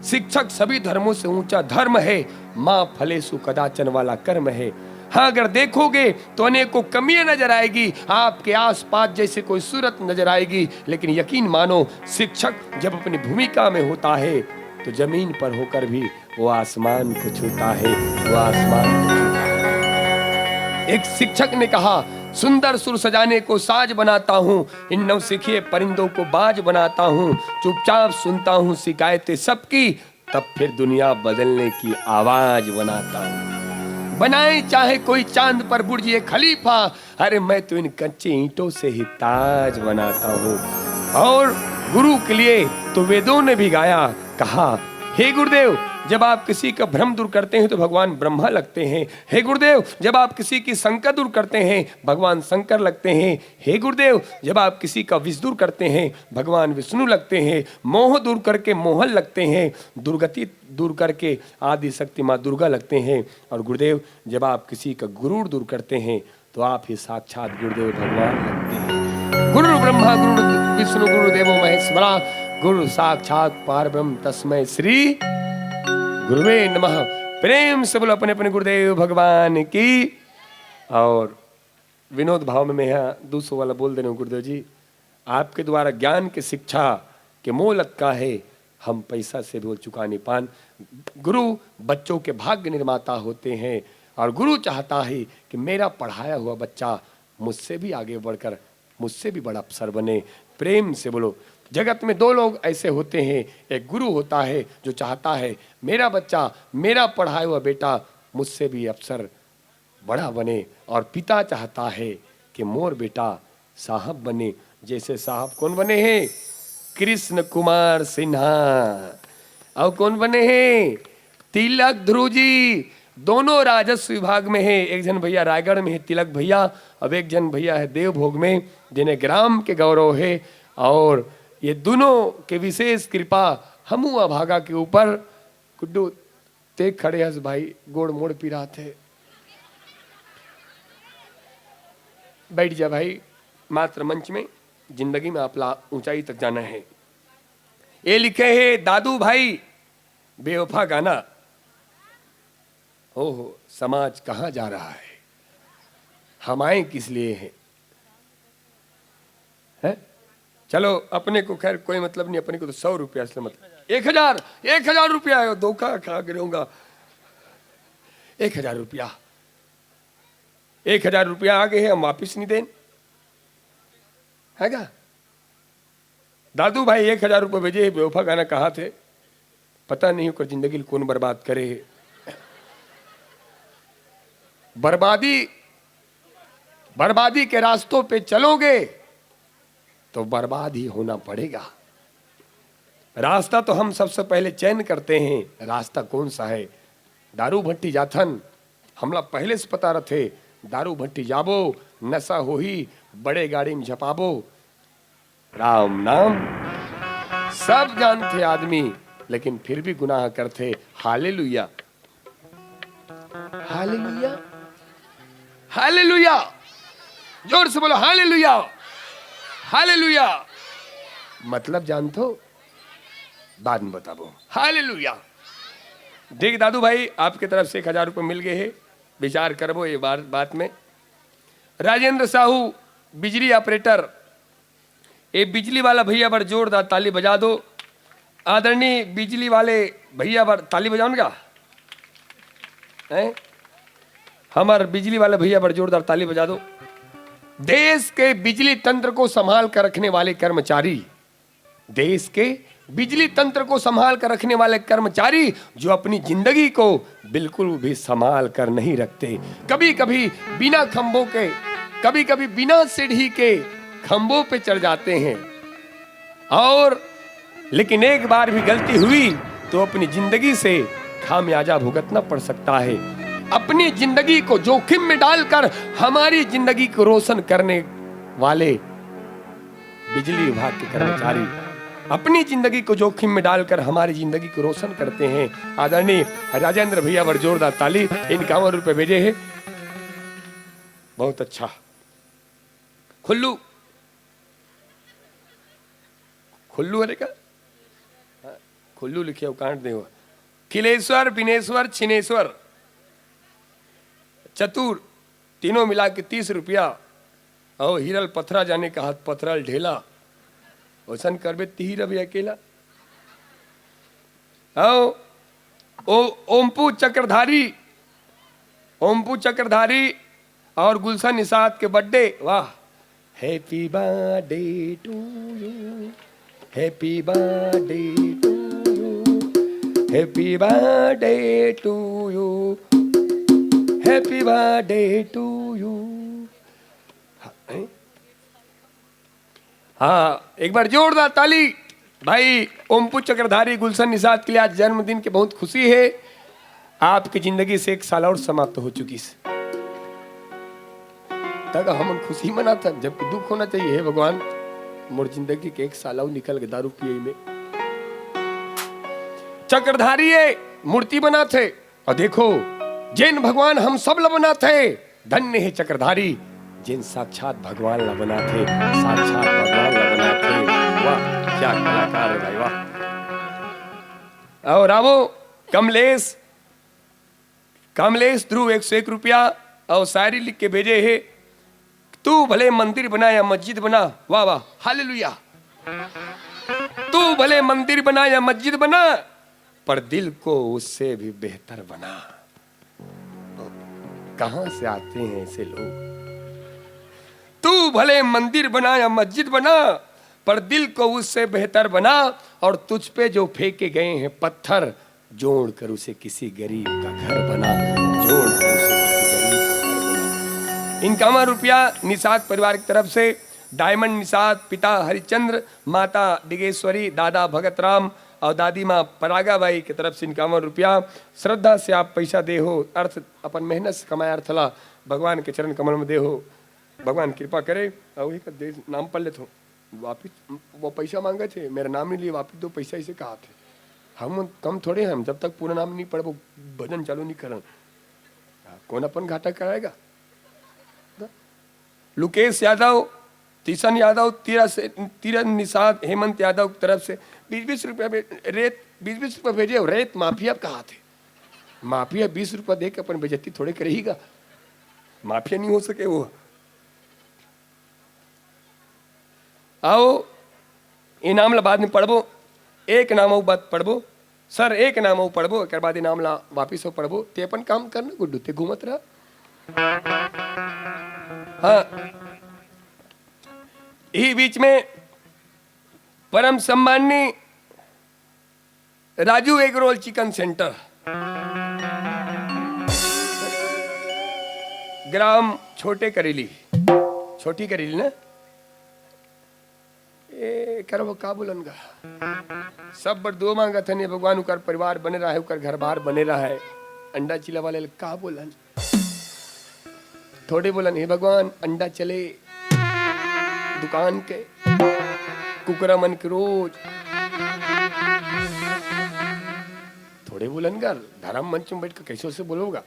शिक्षक सभी धर्मों से ऊंचा धर्म है, माँ फलेसु कदाचन वाला कर्म है। हाँ, अगर देखोगे तो अनेकों कमियां नजर आएगी, आपके आसपास जैसे कोई सूरत नजर आएगी, लेकिन यकीन मानो शिक्षक जब अपनी भूमिका में होता है तो जमीन पर होकर भी वो आसमान को छूता है, वो आसमान को छूता है। एक शिक्षक ने कहा, सुंदर सुर सजाने को साज बनाता हूँ, इन नौसिखिए परिंदों को बाज बनाता हूँ, चुपचाप सुनता हूँ शिकायतें सबकी, तब फिर दुनिया बदलने की आवाज बनाता हूँ। बनाए चाहे कोई चांद पर बुर्ज ये खलीफा, अरे मैं तो इन कच्चे ईंटों से ही ताज बनाता हूँ। और गुरु के लिए तो वेदों ने भी गाया, कहा, हे गुरुदेव जब आप किसी का भ्रम दूर करते हैं तो भगवान ब्रह्मा लगते हैं। हे गुरुदेव, जब आप किसी की शंका दूर करते हैं भगवान शंकर लगते हैं। हे गुरुदेव, जब आप किसी का विष दूर करते हैं भगवान विष्णु लगते हैं। मोह दूर करके मोहन लगते हैं। दुर्गति दूर करके आदि शक्ति माँ दुर्गा लगते हैं। और गुरुदेव, जब आप किसी का गुरूर दूर करते हैं तो आप ही साक्षात गुरुदेव भगवान लगते हैं। गुरु ब्रह्मा गुरु विष्णु गुरुदेवो महेश्वरा, गुरु साक्षात पारब्रह्म तस्मै श्री गुरुवे नमः। प्रेम से बोलो अपने अपने गुरुदेव भगवान की। और विनोद भाव में मैं यहाँ 200 वाला बोल दे रहा हूँ, गुरुदेव जी आपके द्वारा ज्ञान की शिक्षा के मोल का है, हम पैसा से भी चुका नहीं पान। गुरु बच्चों के भाग्य निर्माता होते हैं और गुरु चाहता है कि मेरा पढ़ाया हुआ बच्चा मुझसे भी आगे बढ़कर मुझसे भी बड़ा अफसर बने। प्रेम से बोलो। जगत में दो लोग ऐसे होते हैं, एक गुरु होता है जो चाहता है मेरा बच्चा, मेरा पढ़ाया हुआ बेटा मुझसे भी अफसर बड़ा बने, और पिता चाहता है कि मोर बेटा साहब बने। जैसे साहब कौन बने हैं? कृष्ण कुमार सिन्हा। और कौन बने हैं? तिलक ध्रुव जी। दोनों राजस्व विभाग में है। एक जन भैया रायगढ़ में है तिलक भैया, अब एक जन भैया है देवभोग में, जिन्हें ग्राम के गौरव है। और ये दोनों के विशेष कृपा हमू अभागा के ऊपर। गुड्डू ते खड़े हस भाई, गोड़ मोड़ पिरा थे, बैठ जा भाई। मात्र मंच में जिंदगी में आपला ऊंचाई तक जाना है। ये लिखे है दादू भाई बेवफा गाना। हो समाज कहां जा रहा है, हम आए किस लिए हैं? है? चलो अपने को खैर कोई मतलब नहीं, अपने को तो 100 रुपया से मतलब 1000 रुपया है, धोखा खा गिरूंगा। 1000 रुपया 1000 रुपया आगे है, हम वापिस नहीं दें है क्या? दादू भाई 1000 रुपये भेजे। बेवफा गाना कहा थे पता नहीं होकर जिंदगी कौन बर्बाद करे। बर्बादी के रास्तों पे चलोगे तो बर्बाद ही होना पड़ेगा। रास्ता तो हम सबसे पहले चयन करते हैं, रास्ता कौन सा है। दारू भट्टी जाथन हमला पहले से पता रहे। दारू भट्टी जाबो, नशा हो ही, बड़े गाड़ी में झपाबो। राम नाम सब जानते आदमी, लेकिन फिर भी गुनाह करते। हालेलुया हालेलुया हालेलुया, जोर से बोलो हालेलुया हालेलुया। मतलब जानते हो? बाद में बताबो। हालेलुया। देख दादू भाई आपके तरफ से 1000 रुपये मिल गए हैं, विचार करबो ये बात में। राजेंद्र साहू बिजली ऑपरेटर, ये बिजली वाला भैया बड़ जोरदार ताली बजा दो। आदरणीय बिजली वाले भैया बड़ ताली बजाओ क्या? हमारे बिजली वाले भैया बड़ जोरदार ताली बजा दो। देश के बिजली तंत्र को संभाल कर रखने वाले कर्मचारी, देश के बिजली तंत्र को संभाल कर रखने वाले कर्मचारी जो अपनी जिंदगी को बिल्कुल भी संभाल कर नहीं रखते। कभी कभी बिना खंभों के, कभी कभी बिना सीढ़ी के खंभों पे चढ़ जाते हैं, और लेकिन एक बार भी गलती हुई तो अपनी जिंदगी से खामियाजा भुगतना पड़ सकता है। अपनी जिंदगी को जोखिम में डालकर हमारी जिंदगी को रोशन करने वाले बिजली विभाग के कर्मचारी अपनी जिंदगी को जोखिम में डालकर हमारी जिंदगी को रोशन करते हैं। आदरणीय राजेंद्र भैया बड़ जोरदार ताली। इन 51 रुपए भेजे हैं, बहुत अच्छा। खुल्लू खुल्लू अरे का खुल्लू लिखे कांट दे। खिलेश्वर, बिनेश्वर, छिनेश्वर, चतुर, तीनों मिला के 30 रुपया। और हिरल पथरा जाने का हाथ पथरल ढेला, ओसन करबे तीर अभी अकेला। ओमपू चक्रधारी, ओमपू चक्रधारी और गुलशन निषाद के बर्थडे। वाह, happy birthday to you, happy birthday to you, happy birthday to you, happy birthday to you. हाँ, एक बार जोरदार ताली भाई ओमपू चक्रधारी गुलशन निषाद के लिए आज जन्मदिन की बहुत खुशी है। आपकी जिंदगी से 1 साल और समाप्त हो चुकी है। तक हम खुशी मनाता जबकि दुख होना चाहिए। भगवान मोर जिंदगी के 1 साल और निकल के दारू पिए में। चक्रधारी मूर्ति बना थे और देखो जिन भगवान हम सब ला बना थे, धन्य है चक्रधारी जिन साक्षात भगवान ला बना थे, साक्षात भगवान ला बना थे। वाह क्या कलाकार है भाई, वाह। और आवो कमलेश ध्रुव 101 रुपया और शायरी लिख के भेजे है। तू भले मंदिर बना या मस्जिद बना, वाह वाह हालेलुया। तू भले मंदिर बना या मस्जिद बना, पर दिल को उससे भी बेहतर बना। कहां से आते हैं ऐसे लोग? तू भले मंदिर बना या मस्जिद बना, पर दिल को उससे बेहतर बना। और तुझ पे जो फेंके गए हैं पत्थर, जोड़ कर उसे किसी गरीब का घर बना। जोड़ कर उसे किसी गरीब का घर बना। इनकामा रुपया निषाद परिवार की तरफ से डायमंड निषाद, पिता हरिचंद्र, माता डिगेश्वरी, दादा भगत राम और दादी माँ परागाबाई की तरफ से 51 रुपया। श्रद्धा से आप पैसा दे हो, अर्थ अपन मेहनत से कमाया अर्थ ला भगवान के चरण कमल में दे हो। भगवान कृपा करे और वही का नाम पढ़ लेते हो। वापिस वो पैसा मांगे थे, मेरा नाम नहीं लिए, वापिस दो पैसा इसे कहा थे। हम कम थोड़े हैं, हम जब तक पूरा नाम नहीं पढ़ो भजन चालू नहीं करन कौन अपन घाटा कराएगा। लुकेश यादव, तीसन यादव, तीरन निषाद, हेमंत यादव की तरफ से 20-20 रुपया रेत 20-20 रुपया भेजे। रेत माफिया कहा थे, माफिया 20 रुपया दे के अपन बेइज्जती थोड़े करेगा। माफिया नहीं हो सके वो। आओ इनाम ला बाद में पढ़बो, एक नाम बात पढ़बो सर, एक नाम पढ़बो एक बाद इनाम ला वापिस हो पढ़बो। ते अपन काम करना गुड्डू, ते घूमत रहा। हाँ यही बीच में परम सम्मानी Raju egg roll chicken centre, ग्राम छोटी करेली ना करो का बोलन गा। सब बड़ दो मांगा था ने भगवान उकर परिवार बने रहा है, उकर घर बार बने रहा है। अंडा चिला वाले का बोलन, थोड़े बोलन हे भगवान अंडा चले दुकान के, कुकरा मन के रोज। थोड़े बोलन गा धर्म मंच में बैठ कर कैसे से बोलोगा।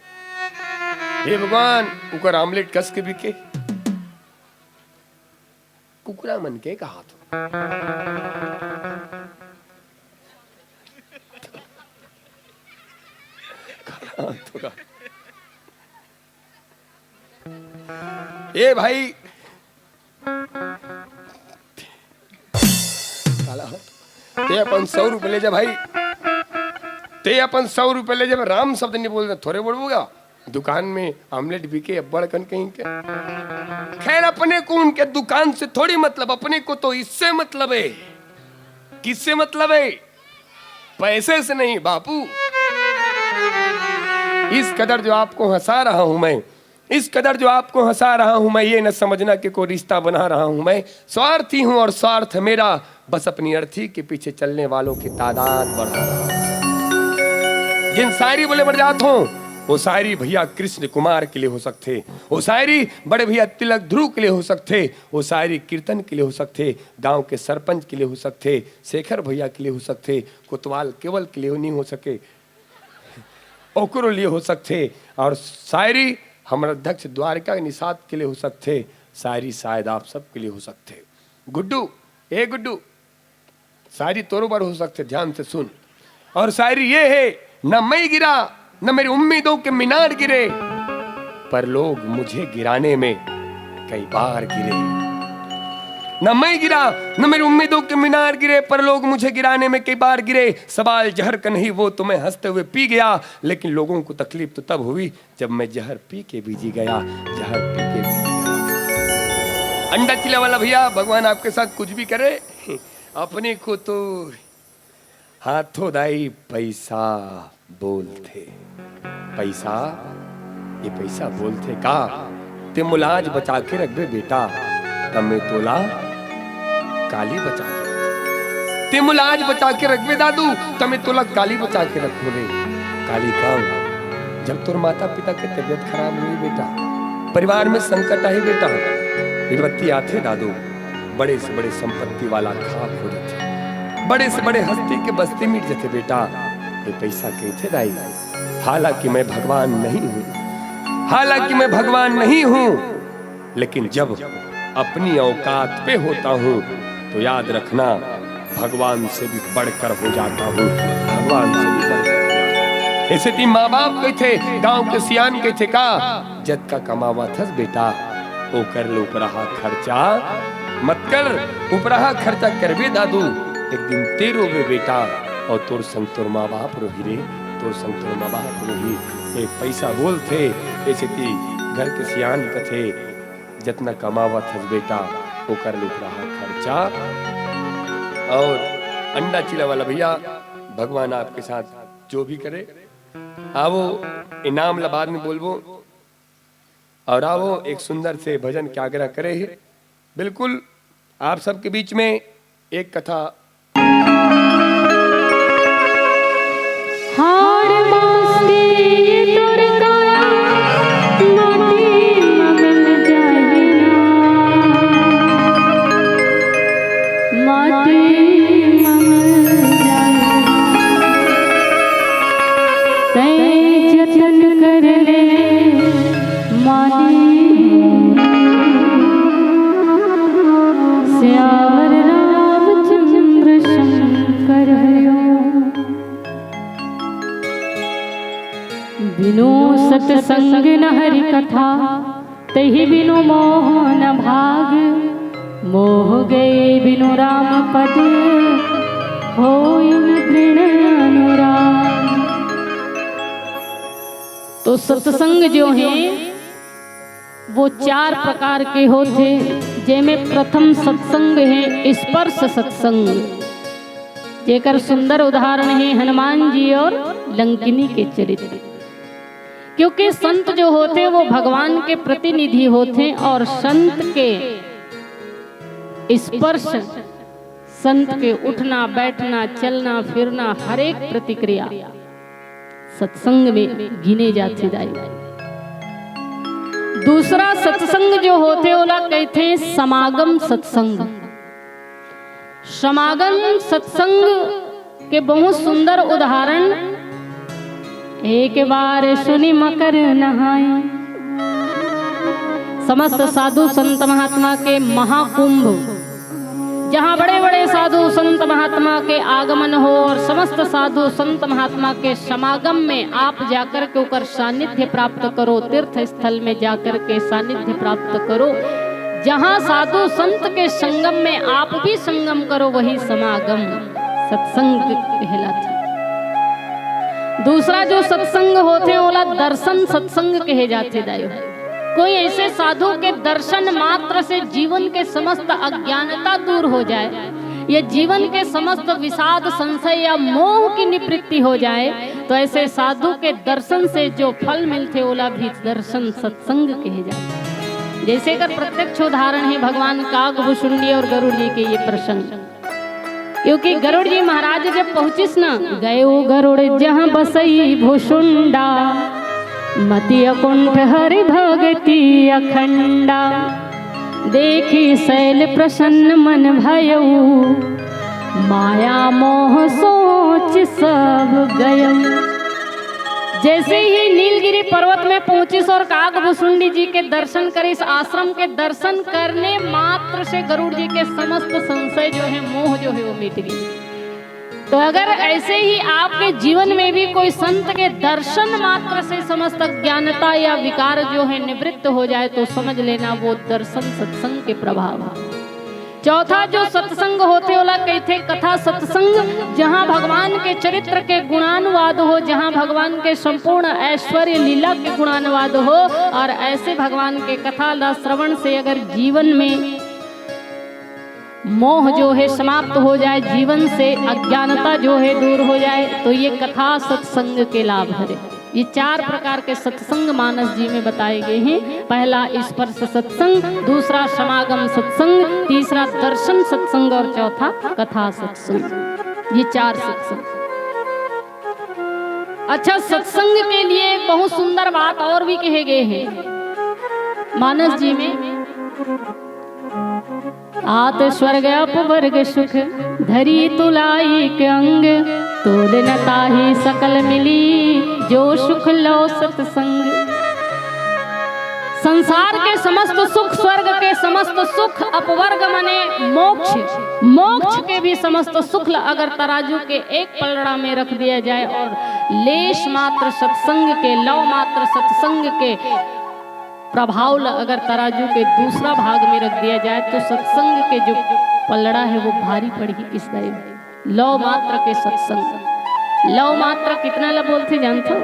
हे भगवान उकर आमलेट कस के बिके, कुकरा मन के कहा तो ए भाई ते अपन 100 रुपए ले जा भाई, ते अपन 100 रुपए ले जा। राम शब्द नहीं बोल रहे, थोड़े बोलूंगा। दुकान में आमलेट बिके अब्बड़ कन कहीं के। खैर अपने को उनके दुकान से थोड़ी मतलब, अपने को तो इससे मतलब है। किससे मतलब है? पैसे से नहीं बापू। इस कदर जो आपको हंसा रहा हूं मैं, इस कदर जो आपको हंसा रहा हूं मैं, ये न समझना कि कोई रिश्ता बना रहा हूं मैं। स्वार्थी हूं और स्वार्थ मेरा बस अपनी अर्थी के पीछे चलने वालों की तादाद बढ़ा रहा हूं। जिन शायरी बोले बढ़ जात हो वो शायरी भैया कृष्ण कुमार के लिए हो सकते, वो शायरी बड़े भैया तिलक ध्रुव के लिए हो सकते, वो शायरी कीर्तन के लिए हो सकते, गांव के सरपंच के लिए हो सकते, शेखर भैया के लिए हो सकते, कोतवाल केवल के लिए नहीं हो सके, ओकरो लिए हो सकते। और शायरी हमारे अध्यक्ष द्वारिका निषाद के लिए हो सकते, शायरी शायद आप सब के लिए हो सकते। गुड्डू ए गुड्डू शायरी तोरो बार हो सकते, ध्यान से सुन। और शायरी ये है, न मैं गिरा न मेरी उम्मीदों के मीनार गिरे, पर लोग मुझे गिराने में कई बार गिरे। न मैं गिरा न मेरी उम्मीदों के मीनार गिरे, पर लोग मुझे गिराने में कई बार गिरे। सवाल जहर का नहीं वो तुम्हें हंसते हुए पी गया, लेकिन लोगों को तकलीफ तो तब हुई जब मैं जहर पी के भी जी गया, जहर पी के भी जी गया। अंडा चिला वाला भैया भगवान आपके साथ कुछ भी करे, अपने को तो हाथों दाई पैसा बोलते। पैसा ये पैसा बोलते का ते मुलाज बचा के रख बे बेटा, तमे तोला काली बचा के। ते मुलाज बचा के रखबे दादू तमे तोला काली बचा के रखो रे। काली कब? जब तोर माता पिता के तबीयत खराब हुई बेटा, परिवार में संकट आई बेटा, विपत्ति आते दादू, बड़े से बड़े संपत्ति वाला खाक हो जाते, बड़े से बड़े हस्ती के बस्ती मिट जाते बेटा। ये पैसा कैसे दाई? हालांकि मैं भगवान नहीं हूँ, हालांकि मैं भगवान नहीं हूँ, लेकिन जब अपनी औकात पे होता हूँ तो याद रखना भगवान से भी बढ़कर हो जाता हूँ, भगवान से भी बढ़कर। ऐसे तीन माँ बाप के थे, गांव के सियान के थे का जद का कमावा थस बेटा, ओ कर लो उपरहा खर्चा मत कर, उपरहा खर्चा करबे दादू, एक दिन तेरो वे बेटा और तोर संग तोर माँ बाप रोही रे, तोर संग तोर माँ बाप रोही। एक पैसा बोल थे ऐसे ती घर के सियान कथे, जितना कमावा थस बेटा वो कर लो उपरहा खर्चा। और अंडा चिला वाला भैया, भगवान आपके साथ जो भी करे आवो, इनाम ला बाद में बोलबो, और आवो एक सुंदर से भजन के आग्रह करे है। बिल्कुल आप सबके बीच में एक कथा। बिनु सत्संग न हरि कथा, तहि बिनु मोह न भाग, मोह गए बिनु राम पद, होय न दृढ़ अनुराग। तो सत्संग जो है वो चार प्रकार के होते, जेमें प्रथम सत्संग है स्पर्श सत्संग, जेकर सुंदर उदाहरण है हनुमान जी और लंकिनी के चरित्र। क्योंकि संत जो होते वो भगवान के प्रतिनिधि होते, और संत के स्पर्श, संत के उठना बैठना चलना फिरना हर एक प्रतिक्रिया सत्संग में गिने जाते जाए। दूसरा सत्संग जो होते ओला कहते हैं समागम सत्संग। समागम सत्संग के बहुत सुंदर उदाहरण, एक बार सुनि मकर नहाए, समस्त साधु संत महात्मा के महाकुंभ, जहाँ बड़े बड़े साधु संत महात्मा के आगमन हो और समस्त साधु संत महात्मा के समागम में आप जाकर के ऊपर सानिध्य प्राप्त करो, तीर्थ स्थल में जाकर के सानिध्य प्राप्त करो, जहाँ साधु संत के संगम में आप भी संगम करो, वही समागम सत्संग कहलाता। दूसरा जो सत्संग होते ओला दर्शन सत्संग कहे जाते दायो। कोई ऐसे साधु के दर्शन मात्र से जीवन के समस्त अज्ञानता दूर हो जाए, या जीवन के समस्त विषाद संशय या मोह की निवृत्ति हो जाए, तो ऐसे साधु के दर्शन से जो फल मिलते ओला भी दर्शन सत्संग कहे जाते। जैसे कर प्रत्यक्ष उदाहरण है भगवान कागभूषुंडी और गरुड़ जी के ये प्रसंग। क्योंकि गरुड़ जी महाराज जब पहुंचिस न, गए वो गरुड़ जहाँ बसई भूषुंडा, मति अकुंठ हरि भगति अखंडा, देखी शैल प्रसन्न मन भयऊ, माया मोह सोच सब गयऊ। जैसे ही नीलगिरी पर्वत में पहुंचिस और कागभूषुंडी जी के दर्शन करे, इस आश्रम के दर्शन करने मात्र से गरुड़ जी के समस्त संशय जो है, मोह जो है वो मिट गई। तो अगर ऐसे ही आपके जीवन में भी कोई संत के दर्शन मात्र से समस्त ज्ञानता या विकार जो है निवृत्त हो जाए, तो समझ लेना वो दर्शन सत्संग के प्रभाव है। चौथा जो सत्संग होते ओला कहते कथा सत्संग, जहाँ भगवान के चरित्र के गुणानुवाद हो, जहाँ भगवान के संपूर्ण ऐश्वर्य लीला के गुणानुवाद हो, और ऐसे भगवान के कथा ला श्रवण से अगर जीवन में मोह जो है समाप्त हो जाए, जीवन से अज्ञानता जो है दूर हो जाए, तो ये कथा सत्संग के लाभ है। ये 4 प्रकार के सत्संग मानस जी में बताए गए हैं। पहला स्पर्श सत्संग, दूसरा समागम सत्संग, तीसरा दर्शन सत्संग और चौथा कथा सत्संग। ये 4 सत्संग। अच्छा, सत्संग के लिए एक बहुत सुंदर बात और भी कहे गए हैं मानस जी में। आत स्वर्ग अपवर्ग सुख धरी तुलाई के अंग, तोल न ताहि सकल मिली जो सुख लो सत्संग। संसार के समस्त सुख, स्वर्ग के समस्त सुख, अपवर्ग मने मोक्ष, मोक्ष के भी समस्त सुख अगर तराजू के एक पलड़ा में रख दिया जाए और लेश मात्र सत्संग के, लव मात्र सत्संग के प्रभाव अगर तराजू के दूसरा भाग में रख दिया जाए तो सत्संग के जो पलड़ा है वो भारी पड़ेगी किस तरह। लव मात्र के सत्संग, लव मात्र कितना ल बोलते जानते हो?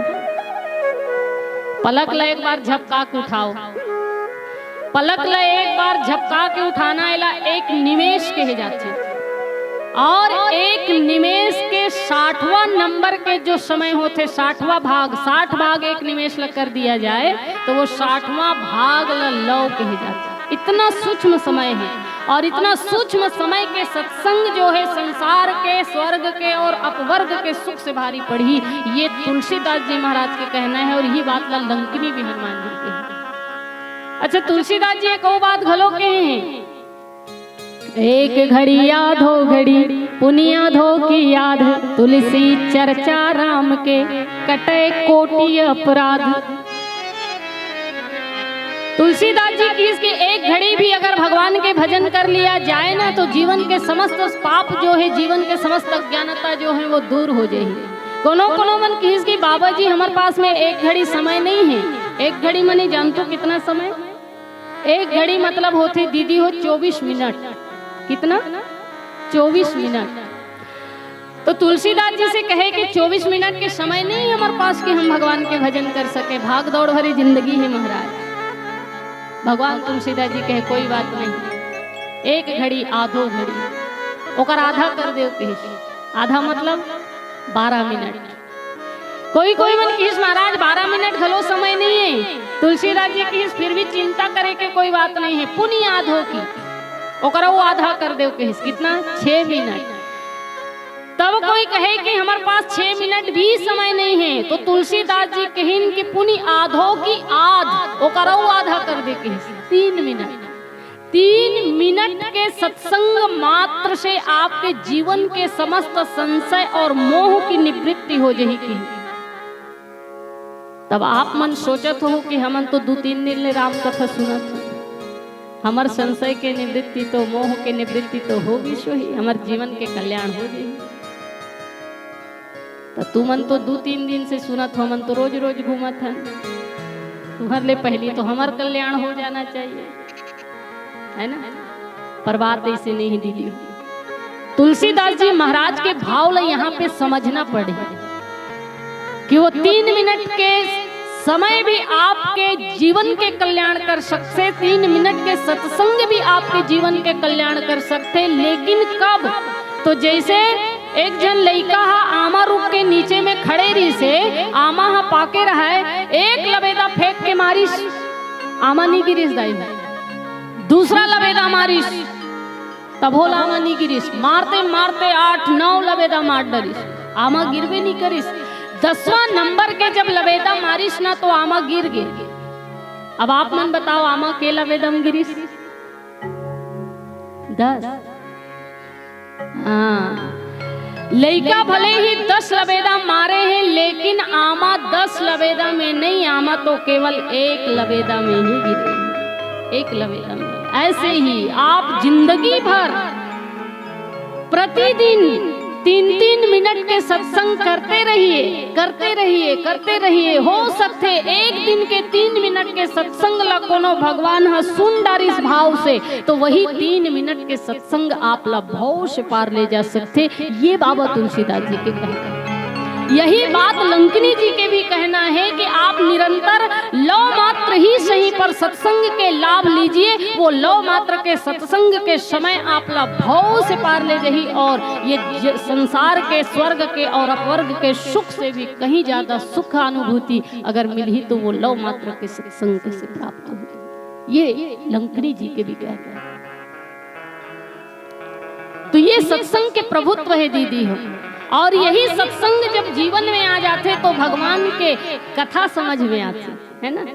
पलक ला एक बार झपका के उठाओ, पलक ला एक बार झपका के उठाना एला एक निमेश कहे जाते, और एक निमेश के 60वां नंबर के जो समय होते, 60वां भाग, 60 भाग एक निमेश लग कर दिया जाए तो वो 60वां भाग लव कहे जाते। इतना सूक्ष्म समय है, और इतना सूक्ष्म समय के सत्संग जो है संसार के, स्वर्ग के और अपवर्ग के सुख से भारी पड़ी। ये तुलसीदास जी महाराज के कहना है, और ये बात लंकिनी भी हनुमान जी के है। अच्छा, तुलसीदास जी एक और बात घलो के हैं, एक घड़ी याद हो घड़ी पुनिया धो की याद, तुलसी चर्चा राम के कटे कोटि अपराध। तुलसीदास जी की इसकी एक घड़ी भी अगर भगवान के भजन कर लिया जाए ना तो जीवन के समस्त पाप जो है, जीवन के समस्त अज्ञानता जो है वो दूर हो जाएगी। कोनो मन की इसकी बाबा जी हमारे पास में एक घड़ी समय नहीं है। एक घड़ी मनी जानते कितना समय? एक घड़ी मतलब होती दीदी हो 24 मिनट। कितना? 24 मिनट। तो तुलसीदास जी से कहे कि 24 मिनट के समय नहीं हमारे पास कि हम भगवान के भजन कर सके, भाग दौड़ भरी जिंदगी है महाराज। भगवान तुलसीदास जी कहे कोई बात नहीं, एक घड़ी आधो घड़ी ओकर आधा कर दे के, आधा मतलब 12 मिनट। कोई मन किस महाराज 12 मिनट घलो समय नहीं है। तुलसीदास जी की फिर भी चिंता करे के कोई बात नहीं है, पुण्य आधो की ओकरा वो आधा कर दे के, कितना? 6 मिनट। तब कोई कहे कि हमारे पास 6 मिनट भी समय नहीं है तो तुलसीदास जी कहिन कि पुनि आधो की आध ओकरा वो आधा कर दे के 3 मिनट। 3 मिनट के सत्संग मात्र से आपके जीवन के समस्त संशय और मोह की निवृत्ति हो जाएगी। तब आप मन सोचत हो कि हमन तो 2-3 दिन ले राम कथा सुनत, हमार संशय के निवृत्ति तो, मोह के निवृत्ति तो होगी सो ही, हमार जीवन के कल्याण हो जाएगी। तो तू मन तो 2-3 दिन से सुनत हो, मन तो रोज रोज घूमत है। तुम्हारे लिए पहली तो हमार कल्याण हो जाना चाहिए, है ना? पर बात ऐसे नहीं दीदी। तुलसीदास जी महाराज के भाव ला यहाँ पे समझना पड़े कि वो 3 मिनट के समय भी आपके जीवन के कल्याण कर सकते, 3 मिनट के सत्संग भी आपके जीवन के कल्याण कर सकते। लेकिन कब? तो जैसे एक जन लइका आमा रूप के नीचे में खड़े रही से आमा पाके रहा है, एक लबेदा फेंक के मारिस, आमा नहीं गिरिस दाई, दूसरा लबेदा मारिस तब होला आमा नहीं गिरिस, मारते मारते 8-9 लबेदा मार डरिस, आमा गिरबे नहीं करिस। 10वां नंबर के जब लबेदा मारिस ना तो आमा गिर गए। अब आप मन बताओ आमा के लबेदम गिरिस? 10। हाँ, लइका भले ही 10 लबेदा मारे हैं लेकिन आमा 10 लबेदा में नहीं, आमा तो केवल 1 लबेदा में ही गिरे, 1 लबेदा में। ऐसे ही आप जिंदगी भर प्रतिदिन 3-3 मिनट के सत्संग करते रहिए, करते रहिए, करते रहिए। हो सकते एक दिन के 3 मिनट के सत्संग ला कोनो भगवान हा सुन डारिस भाव से तो वही 3 मिनट के सत्संग आप ला भाव से पार ले जा सकते। ये बाबा तुलसीदास जी के कहना। यही बात लंकिनी जी के भी कहना है कि आप निरंतर लौ मात्र ही सही पर सत्संग के लाभ लीजिए। वो लव मात्र के सत्संग के समय आप भाव से पार ले रही, और ये संसार के स्वर्ग के और अपवर्ग के सुख से भी कहीं ज्यादा सुख अनुभूति अगर मिली तो वो लव मात्र के सत्संग से प्राप्त हो। ये लंकनी जी के भी कहते हैं। तो ये सत्संग के प्रभुत्व है दीदी हो, और यही सत्संग जब जीवन में आ जाते तो भगवान के कथा समझ में आती है ना।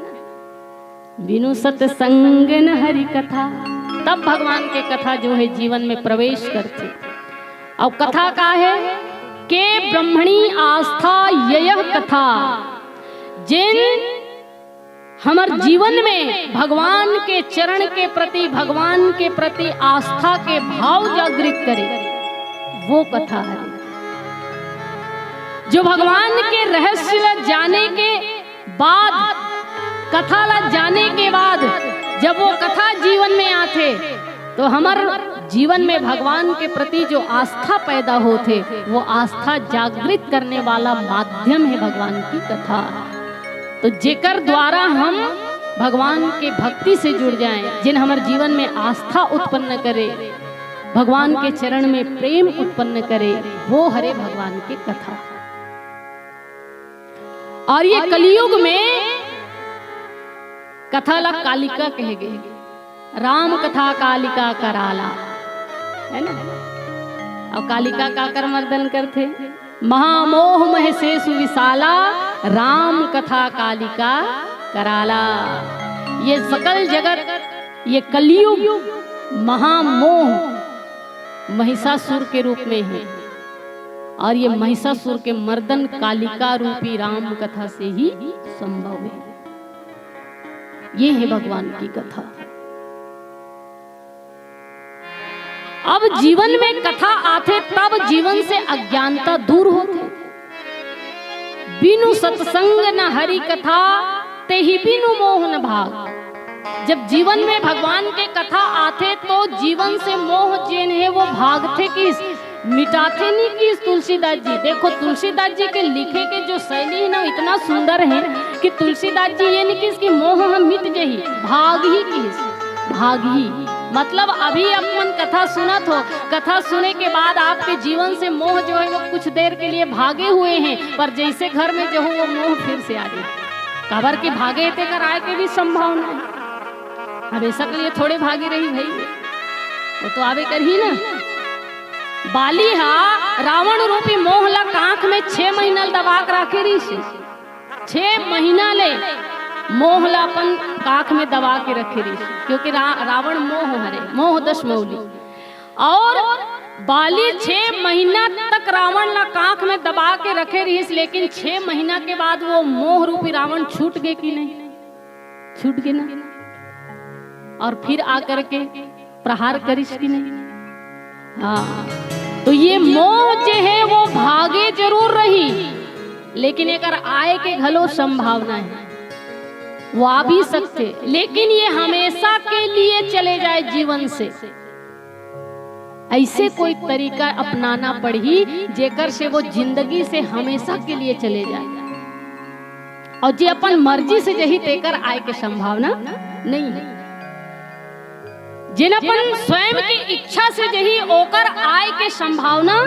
बिनु सत्संग न हरि कथा, तब भगवान के कथा जो है जीवन में प्रवेश करती। और कथा का है के ब्रह्मणी आस्था यह कथा, जिन हमार जीवन में भगवान के चरण के प्रति, भगवान के प्रति आस्था के भाव जागृत करे, वो कथा है। जो भगवान के रहस्य जाने के बाद, कथा ला जाने के बाद जब वो कथा जीवन में आते तो हमार जीवन में भगवान के प्रति जो आस्था पैदा होते, वो आस्था जागृत करने वाला माध्यम है भगवान की कथा। तो जेकर द्वारा हम भगवान के भक्ति से जुड़ जाएं, जिन हमारे जीवन में आस्था उत्पन्न करे, भगवान के चरण में प्रेम उत्पन्न करे, वो हरे भगवान की कथा। और ये कलियुग में कथा ला कालिका कहे गए, राम कथा कालिका कराला, है ना। और कालिका का कर मर्दन करते, महामोह मह से सुविशाला, राम कथा कालिका कराला। ये सकल जगत, ये कलियुग महामोह महिषासुर के रूप में है, और ये महिषासुर के मर्दन कालिका रूपी राम कथा से ही संभव है। ये है भगवान की कथा। अब जीवन में कथा आते तब जीवन से अज्ञानता दूर होते। बिनु सत्संग न हरि कथा, ते ही बिनु मोह न भाग। जब जीवन में भगवान के कथा आते तो जीवन से मोह चैन है वो भागते किस, मिटाते नहीं किस। तुलसीदास जी देखो, तुलसीदास जी के लिखे के जो शैली है ना इतना सुंदर है कि तुलसीदास जी ये नहीं किस कि मोह हम मिट जही, भाग ही किस, भाग ही। मतलब अभी अपन कथा सुनत हो, कथा सुने के बाद आपके जीवन से मोह जो है वो कुछ देर के लिए भागे हुए हैं, पर जैसे घर में जो हो वो मोह फिर से आ गए। कबर के भागे थे कर आए के भी संभावना है, हमेशा के लिए थोड़े भागी रही भाई, वो तो आवे कर ही ना। बाली हा रावण रूपी मोह ला कांख में 6 महीना दबा कर रखे रही, 6 महीना ले मोहलापन काख में दबा के रखे रही, क्योंकि रावण मोह हरे, मोह दश मौली। और बाली 6 महीना तक रावण ला काख में दबा के रखे रही, लेकिन 6 महीना के बाद वो मोह रूपी रावण छूट गए कि नहीं, छूट गए ना। और फिर आकर के प्रहार करिस कि नहीं। हाँ, तो ये मोह जो है वो भागे जरूर रही, लेकिन एक आए के घलो संभावना है, वो आ भी सकते, लेकिन ये हमेशा के लिए चले जाए जीवन से। ऐसे कोई तरीका अपनाना पड़ी जेकर से वो जिंदगी से हमेशा के लिए चले जाए, और जे अपन मर्जी से जही तेकर आए के संभावना नहीं है। जिन अपन स्वयं की इच्छा से जही ओकर आय के संभावना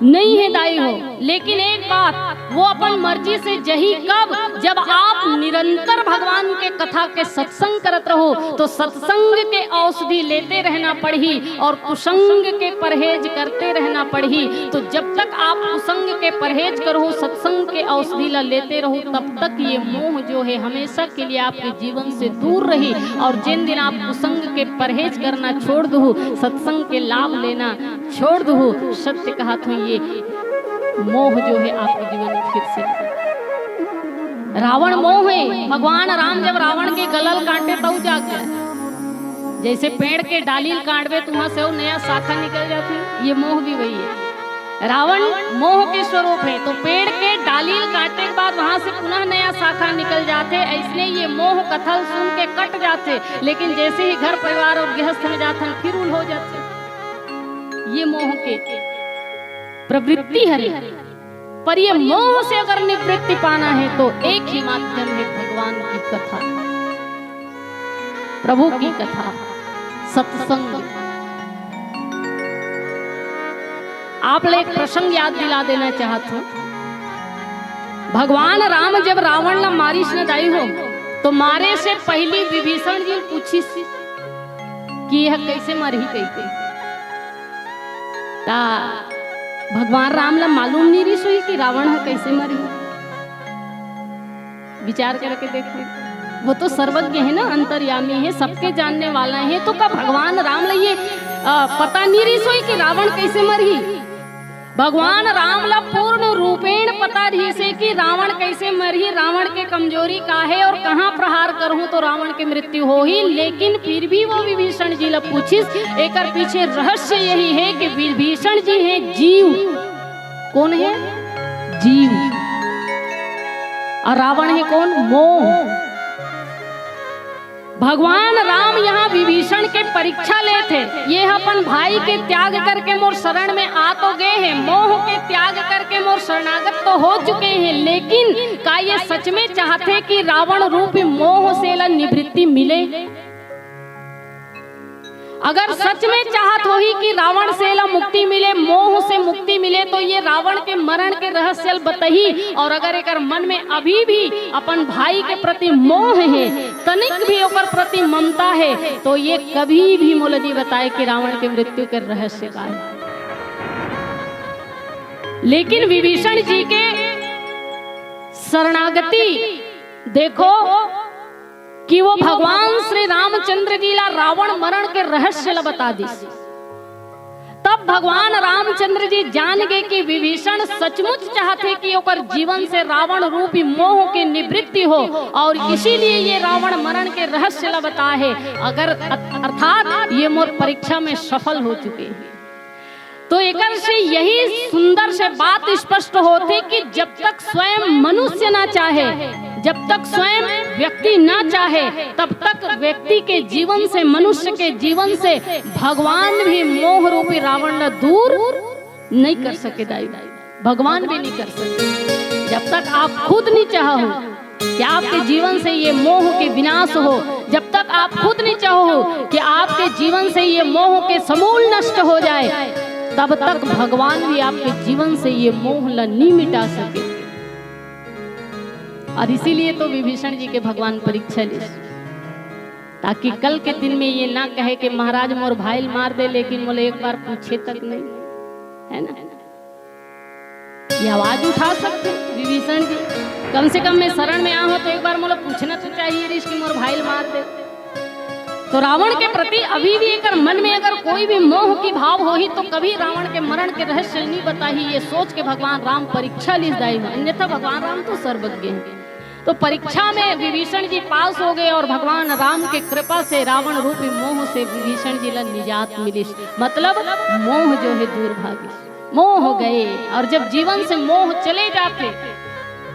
नहीं है दाई हो। लेकिन एक बात, वो अपन मर्जी से जही कब, जब आप निरंतर भगवान के कथा के सत्संग करत रहो, तो सत्संग के औषधि लेते रहना पड़ी और कुसंग के परहेज करते रहना पड़ी। तो जब तक आप कुसंग के परहेज करो, सत्संग के औषधि ला लेते रहो, तब तक ये मोह जो है हमेशा के लिए आपके जीवन से दूर रही। और जिन दिन आप कुसंग के परहेज करना छोड़ दो, सत्संग के लाभ लेना छोड़ दो, सत्य कहा तो ये मोह जो है आपके जीवन में फिर से। रावण मोह है। भगवान राम जब रावण के गलल काटे तब जाकर, जैसे पेड़ के डालील काटवे तो वहां से वो नया शाखा निकल जाती, ये मोह भी वही है। रावण मोह के स्वरूप है, तो पेड़ के डालील काटने के बाद वहां से पुनः नया शाखा निकल जाते। ऐसने ये मोह कथल सुन के कट जाते, लेकिन जैसे ही घर परिवार और गृहस्थ में जाते फिर उल हो जाते। ये मोह के प्रवृत्ति है, पर ये मोह से अगर निवृत्ति पाना है तो एक ही माध्यम है, भगवान की कथा। प्रभु की कथा, सत्संग। आप लोग एक प्रसंग याद दिला देना चाहता हूं। भगवान राम जब रावण न मारिश न दाई हो तो मारे से पहली विभीषण जी पूछी कि यह कैसे मरही कही ता भगवान राम ला मालूम नहीं रही सोई कि रावण है कैसे मरी। विचार करके देखो, वो तो सर्वज्ञ है ना, अंतर्यामी है, सबके जानने वाला है। तो का भगवान राम ला ये पता नहीं रही सोई कि रावण कैसे मरी। भगवान राम ला पूर्ण रूपेण पता रही से कि रावण कैसे मरी, रावण के कमजोरी का है और कहाँ प्रहार करूं तो रावण की मृत्यु हो ही। लेकिन फिर भी वो विभीषण जी ला पूछिस, एकर पीछे रहस्य यही है कि विभीषण जी है जीव। कौन है? जीव। और रावण है कौन? मोह। भगवान राम यहाँ विभीषण के परीक्षा ले थे। ये अपन भाई के त्याग करके मोर शरण में आ तो गए हैं, मोह के त्याग करके मोर शरणागत तो हो चुके हैं, लेकिन का ये सच में चाहते कि रावण रूपी मोह से ला निवृत्ति मिले? अगर सच में चाहत हो ही कि रावण से ला मुक्ति मिले, मोह से मुक्ति मिले, तो ये रावण के मरण के रहस्य बताही। और अगर एक मन में अभी भी अपन भाई के प्रति मोह है, तनिक भी ओकर प्रति ममता है, तो ये कभी भी मोल नहीं बताए कि रावण के मृत्यु के रहस्य का है। लेकिन विभीषण जी के शरणागति देखो कि वो भगवान श्री रामचंद्र जी ला रावण मरण के रहस्य ला बता दी। तब भगवान रामचंद्र जी जान गए कि विभीषण सचमुच चाहते कि ओकर जीवन से रावण रूपी मोह की निवृत्ति हो, और इसीलिए ये रावण मरण के रहस्य ला बता है। अगर अर्थात ये मोर परीक्षा में सफल हो चुके हैं। तो एकर से यही सुंदर से बात स्पष्ट होती कि जब तक स्वयं मनुष्य ना चाहे, जब तक स्वयं व्यक्ति ना चाहे, तब तक व्यक्ति के जीवन से, मनुष्य के जीवन से भगवान भी मोह रूपी रावण न दूर नहीं कर सके। दाई भगवान भी नहीं कर सके। जब तक आप खुद नहीं चाहो कि आपके जीवन से ये मोह के विनाश हो, जब तक आप खुद नहीं चाहो कि आपके जीवन से ये मोह के समूल नष्ट हो जाए, तब तक भगवान भी आपके जीवन से ये मोह नहीं मिटा सके। और इसीलिए तो विभीषण जी के भगवान परीक्षा ले, ताकि कल के दिन में ये ना कहे कि महाराज मोर भाई मार दे, लेकिन मोले एक बार पूछे तक नहीं, है ना? ये आवाज उठा सकते विभीषण जी, कम से कम मैं शरण में आऊं तो एक बार मोला पूछना तो चाहिए ऋषि कि मोर भाई मार दे। तो रावण के प्रति अभी भी एक मन में अगर कोई भी मोह की भाव हो ही तो कभी रावण के मरण के रहस्य नहीं बताही। ये सोच के भगवान राम परीक्षा ली दाई, अन्यथा भगवान राम तो सर्वज्ञ हैं। तो परीक्षा में विभीषण जी पास हो गए और भगवान राम के कृपा से रावण रूपी मोह से विभीषण जी ला निजात मिली। मतलब मोह जो है दूर भागी, मोह हो गए। और जब जीवन से मोह चले जाते,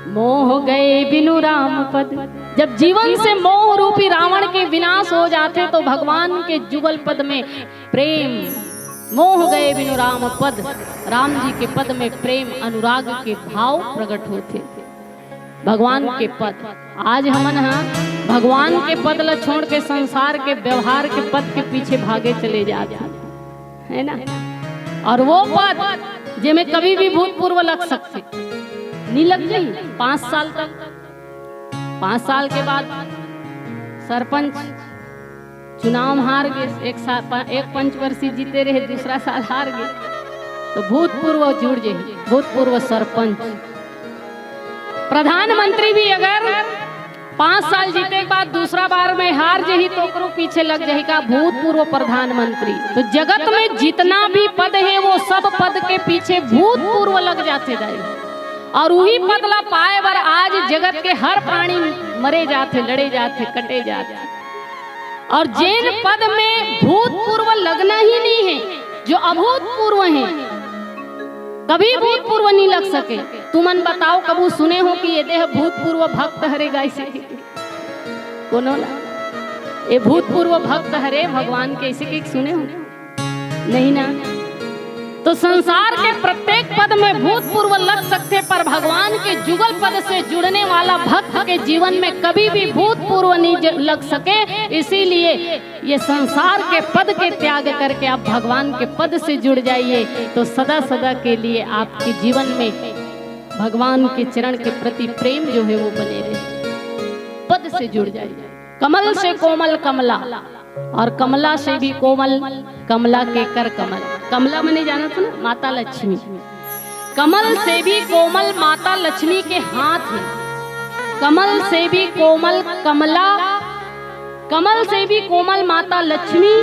मोह गए बिनु राम पद, जब जीवन से मोह रूपी रावण के विनाश हो जाते तो भगवान के जुगल पद में प्रेम, मोह गए बिनु राम पद, राम जी के पद में प्रेम अनुराग के भाव प्रकट होते। भगवान के पद, आज हमन भगवान के पद ला छोड़ के संसार के व्यवहार के पद के पीछे भागे चले जाते है ना। और वो पद जिसमें कभी भी भूतपूर्व लग सकते, नहीं लग जाई 5 साल तक। 5 साल के बाद सरपंच चुनाव हार गए, एक पंचवर्षीय जीते रहे, दूसरा साल हार गए, तो भूतपूर्व जुड़ जाए, भूतपूर्व सरपंच। प्रधानमंत्री भी अगर 5 साल जीते के बाद दूसरा बार में हार जाही तो ओकरो पीछे लग जाएगा भूतपूर्व प्रधानमंत्री। तो जगत में जितना भी पद है वो सब पद के पीछे भूतपूर्व लग जाते दाई। और वही पद ला पाए बर आज जगत के हर प्राणी मरे जाते, लड़े जाते, कटे जाते। और जिन पद में भूतपूर्व लगना ही नहीं है, जो अभूतपूर्व है, कभी भूतपूर्व नहीं लग सके। तुमन बताओ कबू सुने हो कि ये देह भूतपूर्व भक्त हरे गाय से कोनो ला? ये भूतपूर्व भक्त हरे भगवान के ऐसे के सुने हो? नहीं ना। तो संसार के प्रत्येक पद में भूतपूर्व लग सकते, पर भगवान के जुगल पद से जुड़ने वाला भक्त के जीवन में कभी भी भूतपूर्व नहीं लग सके। इसीलिए ये संसार के पद के त्याग करके आप भगवान के पद से जुड़ जाइए, तो सदा सदा के लिए आपके जीवन में भगवान के चरण के प्रति प्रेम जो है वो बने रहे। पद से जुड़ जाइए। कमल से कोमल कमला, और कमला से भी कोमल, कमला के कर कमल। कमला मैंने जाना था ना, माता लक्ष्मी। कमल से भी कोमल माता लक्ष्मी के हाथ है। कमल से भी कोमल कमला, कमल से भी कोमल माता लक्ष्मी,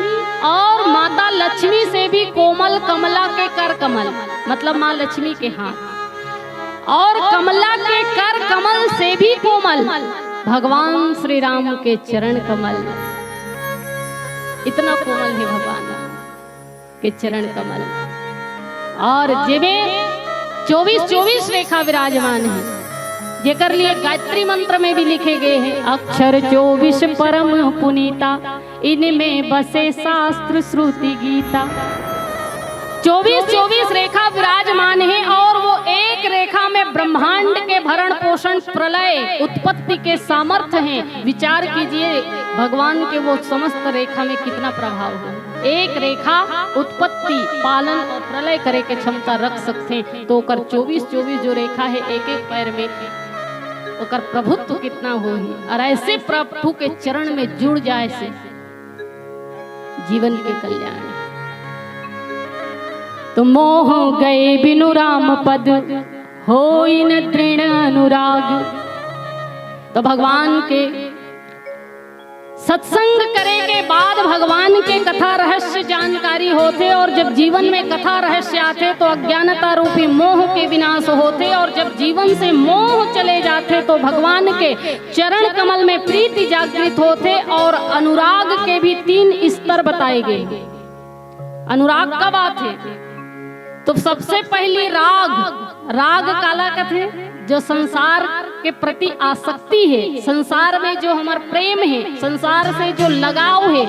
और माता लक्ष्मी से भी कोमल कमला के कर कमल, मतलब माँ लक्ष्मी के हाथ। और कमला के कर कमल से भी कोमल भगवान श्री राम के चरण कमल। इतना कोमल है भगवान के चरण कमल। और जिवे 24 रेखा विराजमान है, जेकर लिए गायत्री मंत्र में भी लिखे गए हैं, अक्षर 24 परम पुनीता, इनमें बसे शास्त्र श्रुति गीता। 24 रेखा विराजमान है, और वो एक रेखा में ब्रह्मांड के भरण पोषण प्रलय उत्पत्ति के सामर्थ्य हैं। विचार कीजिए भगवान के वो समस्त रेखा में कितना प्रभाव है। एक रेखा उत्पत्ति पालन और प्रलय करे के क्षमता रख सकते हैं, तो ओकर 24 जो रेखा है एक एक पैर में, ओकर प्रभुत्व कितना हो ही। और ऐसे प्रभु के चरण में जुड़ जाए से जीवन के कल्याण। तो मोह गए बिनु राम पद, होई न दृढ़ अनुराग। तो भगवान के सत्संग करे के बाद भगवान के कथा रहस्य जानकारी होते, और जब जीवन में कथा रहस्य आते तो अज्ञानता रूपी मोह के विनाश होते, और जब जीवन से मोह चले जाते तो भगवान के चरण कमल में प्रीति जागृत होते। और अनुराग के भी 3 स्तर बताए गए। अनुराग का बात है तो सबसे पहली राग काला कथे, जो संसार के प्रति आसक्ति है, संसार में जो हमारा प्रेम है, संसार से जो लगाव है,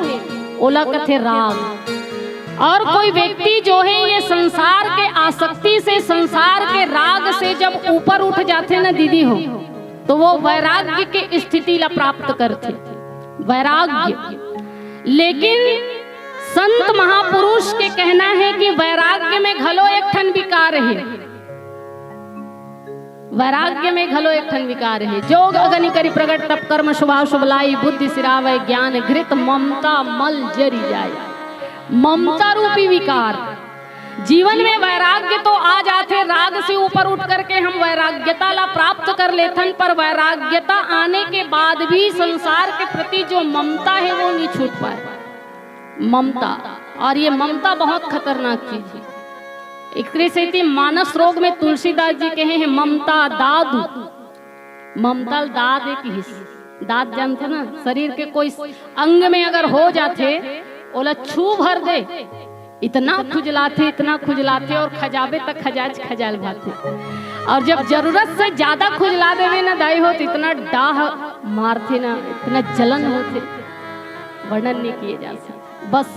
ओला कथे राग। और कोई व्यक्ति जो है ये संसार के आसक्ति से, संसार के राग से जब ऊपर उठ जाते ना दीदी हो, तो वो वैराग्य के स्थिति ला प्राप्त करते, वैराग्य। लेकिन संत महापुरुष के कहना है कि वैराग्य में घलो एक ठन विकार है, वैराग्य में घलो एक ठन विकार है। जोग अगनि करि प्रगट तप कर्म शुभाव शुभलाई, बुद्धि सिरावै ज्ञान घृत ममता मल जरी जाय। ममता रूपी विकार जीवन में वैराग्य तो आ जाते, राग से ऊपर उठ करके हम वैराग्यता ला प्राप्त कर लेथन, पर वैराग्यता आने के बाद भी संसार के प्रति जो ममता है वो नहीं छूट पाए। ममता, और ये ममता बहुत खतरनाक चीज है। एक तरह से मानस रोग में तुलसीदास जी कहे हैं ममता दादू। ममता दाद एक हिस्सा, दाद जानते ना, शरीर के कोई अंग में अगर हो जाते ओला छू भर दे, इतना खुजलाते और खजाबे तक खजाल भाते। और जब जरूरत से ज्यादा खुजला देवे ना दाई हो तो इतना डाह मारते ना, इतना जलन होते, वर्णन नहीं किए जा सकते। बस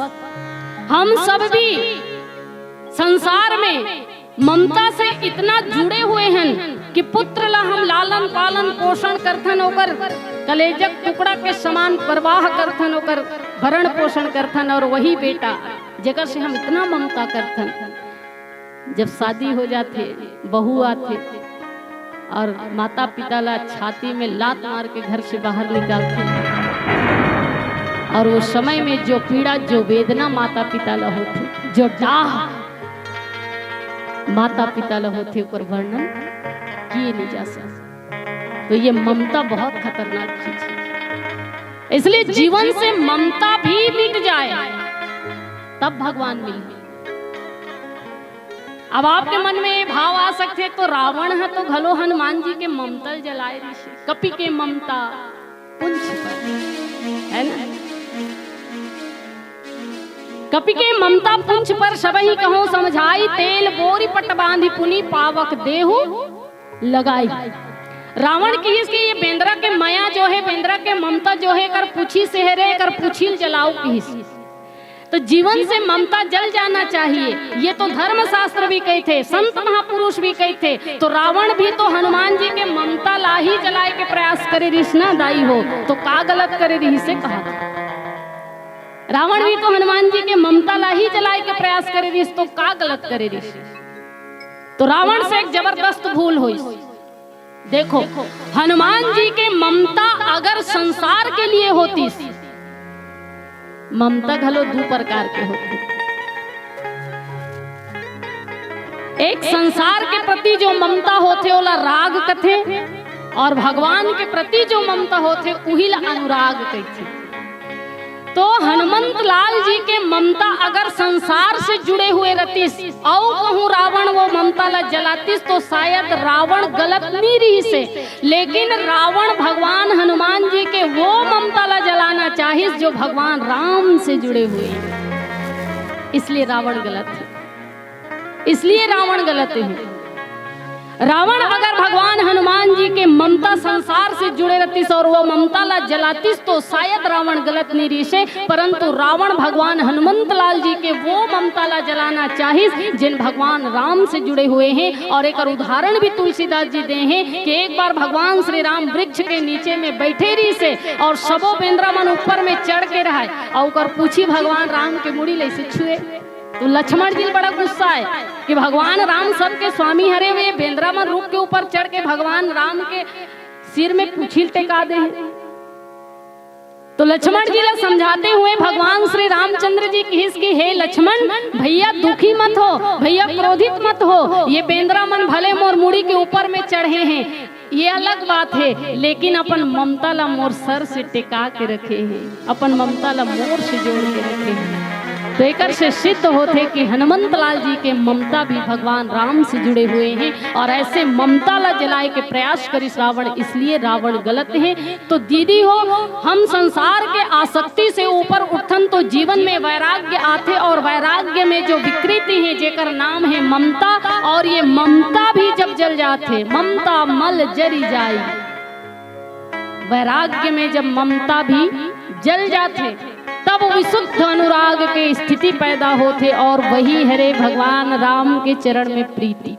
हम सब भी संसार में ममता से इतना जुड़े हुए हैं कि पुत्र ला हम लालन पालन पोषण करथन, ओकर कलेजक टुकड़ा के समान परवाह करथन, ओकर भरण पोषण करथन। और वही बेटा जगह से हम इतना ममता करथन, जब शादी हो जाते, बहू आते और माता पिता ला छाती में लात मार के घर से बाहर निकालते, और वो समय में जो पीड़ा, जो वेदना माता पिता ला होती, जो डाह माता पिता ला होती, ऊपर वर्णन किए नहीं जा सकता। तो ये ममता बहुत खतरनाक चीज है। इसलिए जीवन से ममता भी मिट जाए तब भगवान मिले। अब आपके मन में ये भाव आ सकते, तो रावण है तो घलो हनुमान जी के ममतल जलाए ऋषि, कपि के ममता पुंछ पर, है ना। कपि के ममता पुंछ पर सबही कहूं समझाई, तेल बोरी पट बांधी पुनी पावक देहु लगाई। रावण की इसकी ये बेंद्रा के माया जो है, बेंद्रा के ममता जो है, कर पूछी सेहरे कर पूछिल जलाओ की। तो तो जीवन से ममता जल जाना चाहिए। ये तो धर्म शास्त्र भी कहे थे, संत महापुरुष भी कहे थे। तो रावण भी तो हनुमान जी के ममता लाही जलाए के प्रयास करे रिश्ना दाई हो, तो का गलत करे रही से कहा था। रावण भी तो हनुमान जी के ममता लाही जलाए के प्रयास करे रिश, तो का गलत करे रिश। तो रावण से एक जबरदस्त भूल हुई। देखो, हनुमान जी के ममता अगर संसार के लिए होती, ममता घलो दो प्रकार के होते। एक संसार के प्रति जो ममता होते ओला राग कथे, और भगवान के प्रति जो ममता होते उही ला अनुराग कहते। तो हनुमंत लाल जी के ममता अगर संसार से जुड़े हुए रहतीस और कहूँ रावण वो ममता ला जलातीस, तो शायद रावण गलत नहीं रही से, लेकिन रावण भगवान हनुमान जी के वो ममता ला जलाना चाहिए जो भगवान राम से जुड़े हुए हैं। इसलिए रावण गलत है, इसलिए रावण गलत है। रावण अगर भगवान हनुमान जी के ममता संसार से जुड़े रहतीस और वो ममता ला जलातीस, तो शायद रावण गलत नहीं रही से, परंतु रावण भगवान हनुमंत लाल जी के वो ममता ला जलाना चाहिए जिन भगवान राम से जुड़े हुए हैं। और एक उदाहरण भी तुलसीदास जी दे हैं कि एक बार भगवान श्री राम वृक्ष के नीचे में बैठे रही से और सबो बेंद्रा मन ऊपर में चढ़ के रहा और पूछी भगवान राम के मुड़ी ले से छुए। तो लक्ष्मण जी बड़ा गुस्सा है कि भगवान राम सबके स्वामी हरे हुए बेंद्रा मन रूप के ऊपर चढ़ के भगवान राम के सिर में पूछिल टेका दे। तो लक्ष्मण जी ला समझाते हुए भगवान श्री रामचंद्र जी की हे लक्ष्मण, भैया दुखी मत हो, भैया क्रोधित मत हो, ये बेंद्रा मन भले मोर मुड़ी के ऊपर में चढ़े हैं, ये अलग बात है, लेकिन अपन ममता ला मोर सर से टिका के रखे हैं, अपन ममता ला मोर से जोड़ के रखे हैं। तो एक से सिद्ध होते कि हनुमंत लाल जी के ममता भी भगवान राम से जुड़े हुए हैं और ऐसे ममता ला जलाए के प्रयास करी रावण, इसलिए रावण गलत है। तो दीदी हो, हम संसार के आसक्ति से ऊपर उठन तो जीवन में वैराग्य आते, और वैराग्य में जो विकृति है जेकर नाम है ममता, और ये ममता भी जब जल जाते, ममता मल जरी जाए। वैराग्य में जब ममता भी जल जाते तब विशुद्ध अनुराग के स्थिति पैदा होते, और वही हरे भगवान राम के चरण में प्रीति।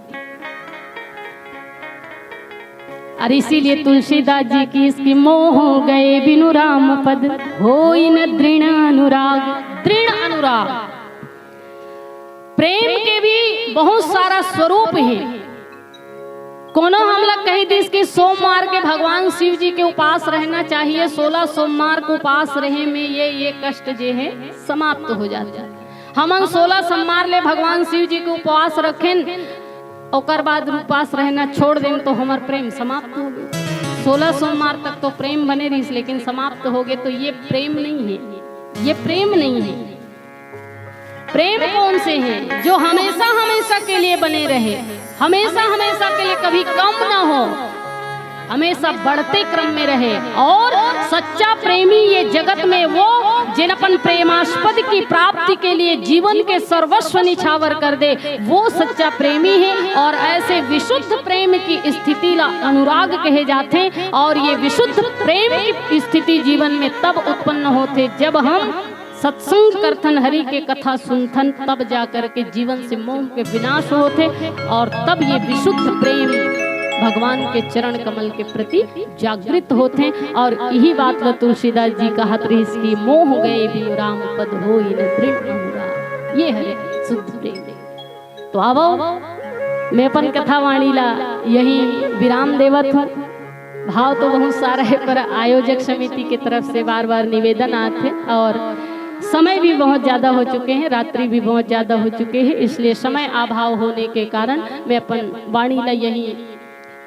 और इसीलिए तुलसीदास जी की इसकी मोह गए बिनु राम पद होई न दृढ़ अनुराग। दृढ़ अनुराग, प्रेम के भी बहुत सारा स्वरूप है। कोनो हम लोग कही दिस कि सोमवार के भगवान शिव जी के उपास रहना चाहिए, 16 सोमवार को उपास रहे में ये कष्ट जे है समाप्त हो जाता है। हमन 16 सोमवार ले भगवान शिव जी के उपवास रखें, और बाद उपास रहना छोड़ दें तो हमार प्रेम समाप्त हो गए। 16 सोमवार तक तो प्रेम बने रही, लेकिन समाप्त हो गए तो ये प्रेम नहीं है, ये प्रेम नहीं है। प्रेम कौन से है? जो हमेशा हमेशा के लिए बने रहे, हमेशा हमेशा के लिए कभी कम ना हो, हमेशा बढ़ते क्रम में रहे। और सच्चा प्रेमी ये जगत में वो जिन अपन प्रेमास्पद की प्राप्ति के लिए जीवन के सर्वस्व निछावर कर दे, वो सच्चा प्रेमी है। और ऐसे विशुद्ध प्रेम की स्थिति ला अनुराग कहे जाते हैं। और ये विशुद्ध प्रेम की स्थिति जीवन में तब उत्पन्न होते जब हम सत्संग करथन, हरि के कथा सुनथन, तब जाकर के जीवन से मोह के विनाश होते, और तब ये विशुद्ध प्रेम भगवान के चरण कमल के प्रति जागृत होते हैं। और यही बात व तुलसीदास जी का हाथ रही इसकी मोह गए बिनु राम पद होई न दृढ़ अनुराग। ये है शुद्ध प्रेम। तो आवो मैं अपन कथा वाणी ला यही विराम देवत हूँ। भाव तो बहुत सारा है, पर आयोजक समिति की तरफ से बार बार निवेदन आते, और समय भी बहुत ज़्यादा हो चुके हैं, रात्रि भी बहुत ज़्यादा हो चुके हैं, इसलिए समय अभाव होने के कारण मैं अपन वाणी ला यही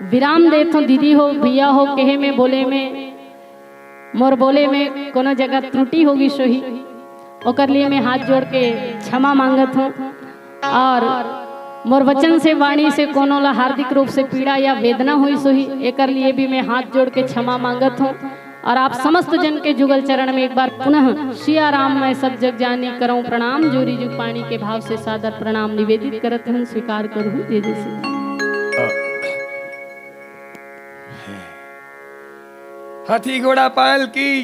विराम देता हूँ। दीदी हो, भैया हो, कहे में बोले में मोर बोले में कोनो जगह त्रुटि होगी सोही, ओकर लिए मैं हाथ जोड़ के क्षमा मांगत हूँ। और मोर वचन से वाणी से कोनो ला हार्दिक रूप से पीड़ा या वेदना हुई सोही, एकर लिए भी मैं हाथ जोड़ के क्षमा मांगत हूँ। और आप समस्त जन के जुगल चरण में एक बार पुनः सिया राम मैं सब जग जानी करऊं प्रणाम, जोरी जुग पानी के भाव से सादर प्रणाम निवेदित करत हूं, स्वीकार करूं जय जय श्री। हाथी घोड़ा पायल की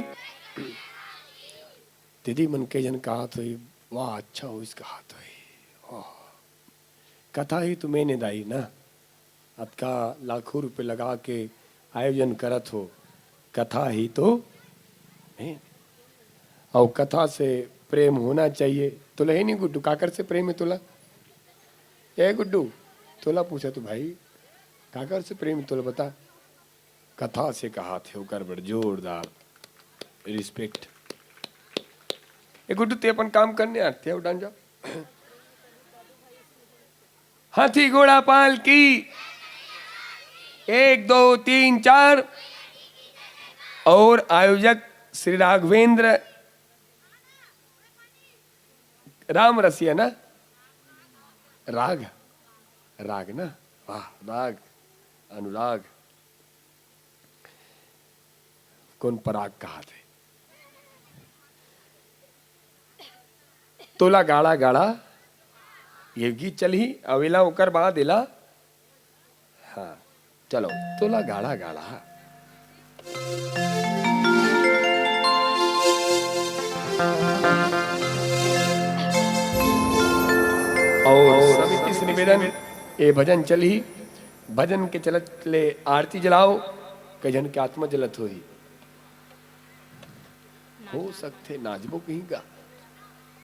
दीदी मन के जन कहा तो वाह अच्छा हो इसका हाथ है। कथा ही तो मैंने दाई ना, अतका लाखों रुपए लगा के आयोजन करत हो, कथा ही तो है। और कथा से प्रेम होना चाहिए। तुला है नहीं गुड्डू, काकर से प्रेम है तुला? ए गुड्डू, तुला पूछा तो भाई काकर से प्रेम है तुला बता? कथा से कहा थे कर बड़ जोरदार रिस्पेक्ट। ए गुड्डू ते अपन काम करने आते हो डांजा। हाथी घोड़ा पाल की 1 2 3 4 और आयोजक श्री राघवेंद्र राम रसिया ना, राग राग ना, वाह राग अनुराग कौन पराग कहा थे। तोला गाड़ा गाड़ा ये गीत चल ही अवेला होकर बाद इला। हाँ चलो तोला गाड़ा गाड़ा। और समिति से निवेदन ये भजन चल ही, भजन के चलत ले आरती जलाओ, के जन के आत्मा जलत हो ही। हो सकते नाचबो कहीं का।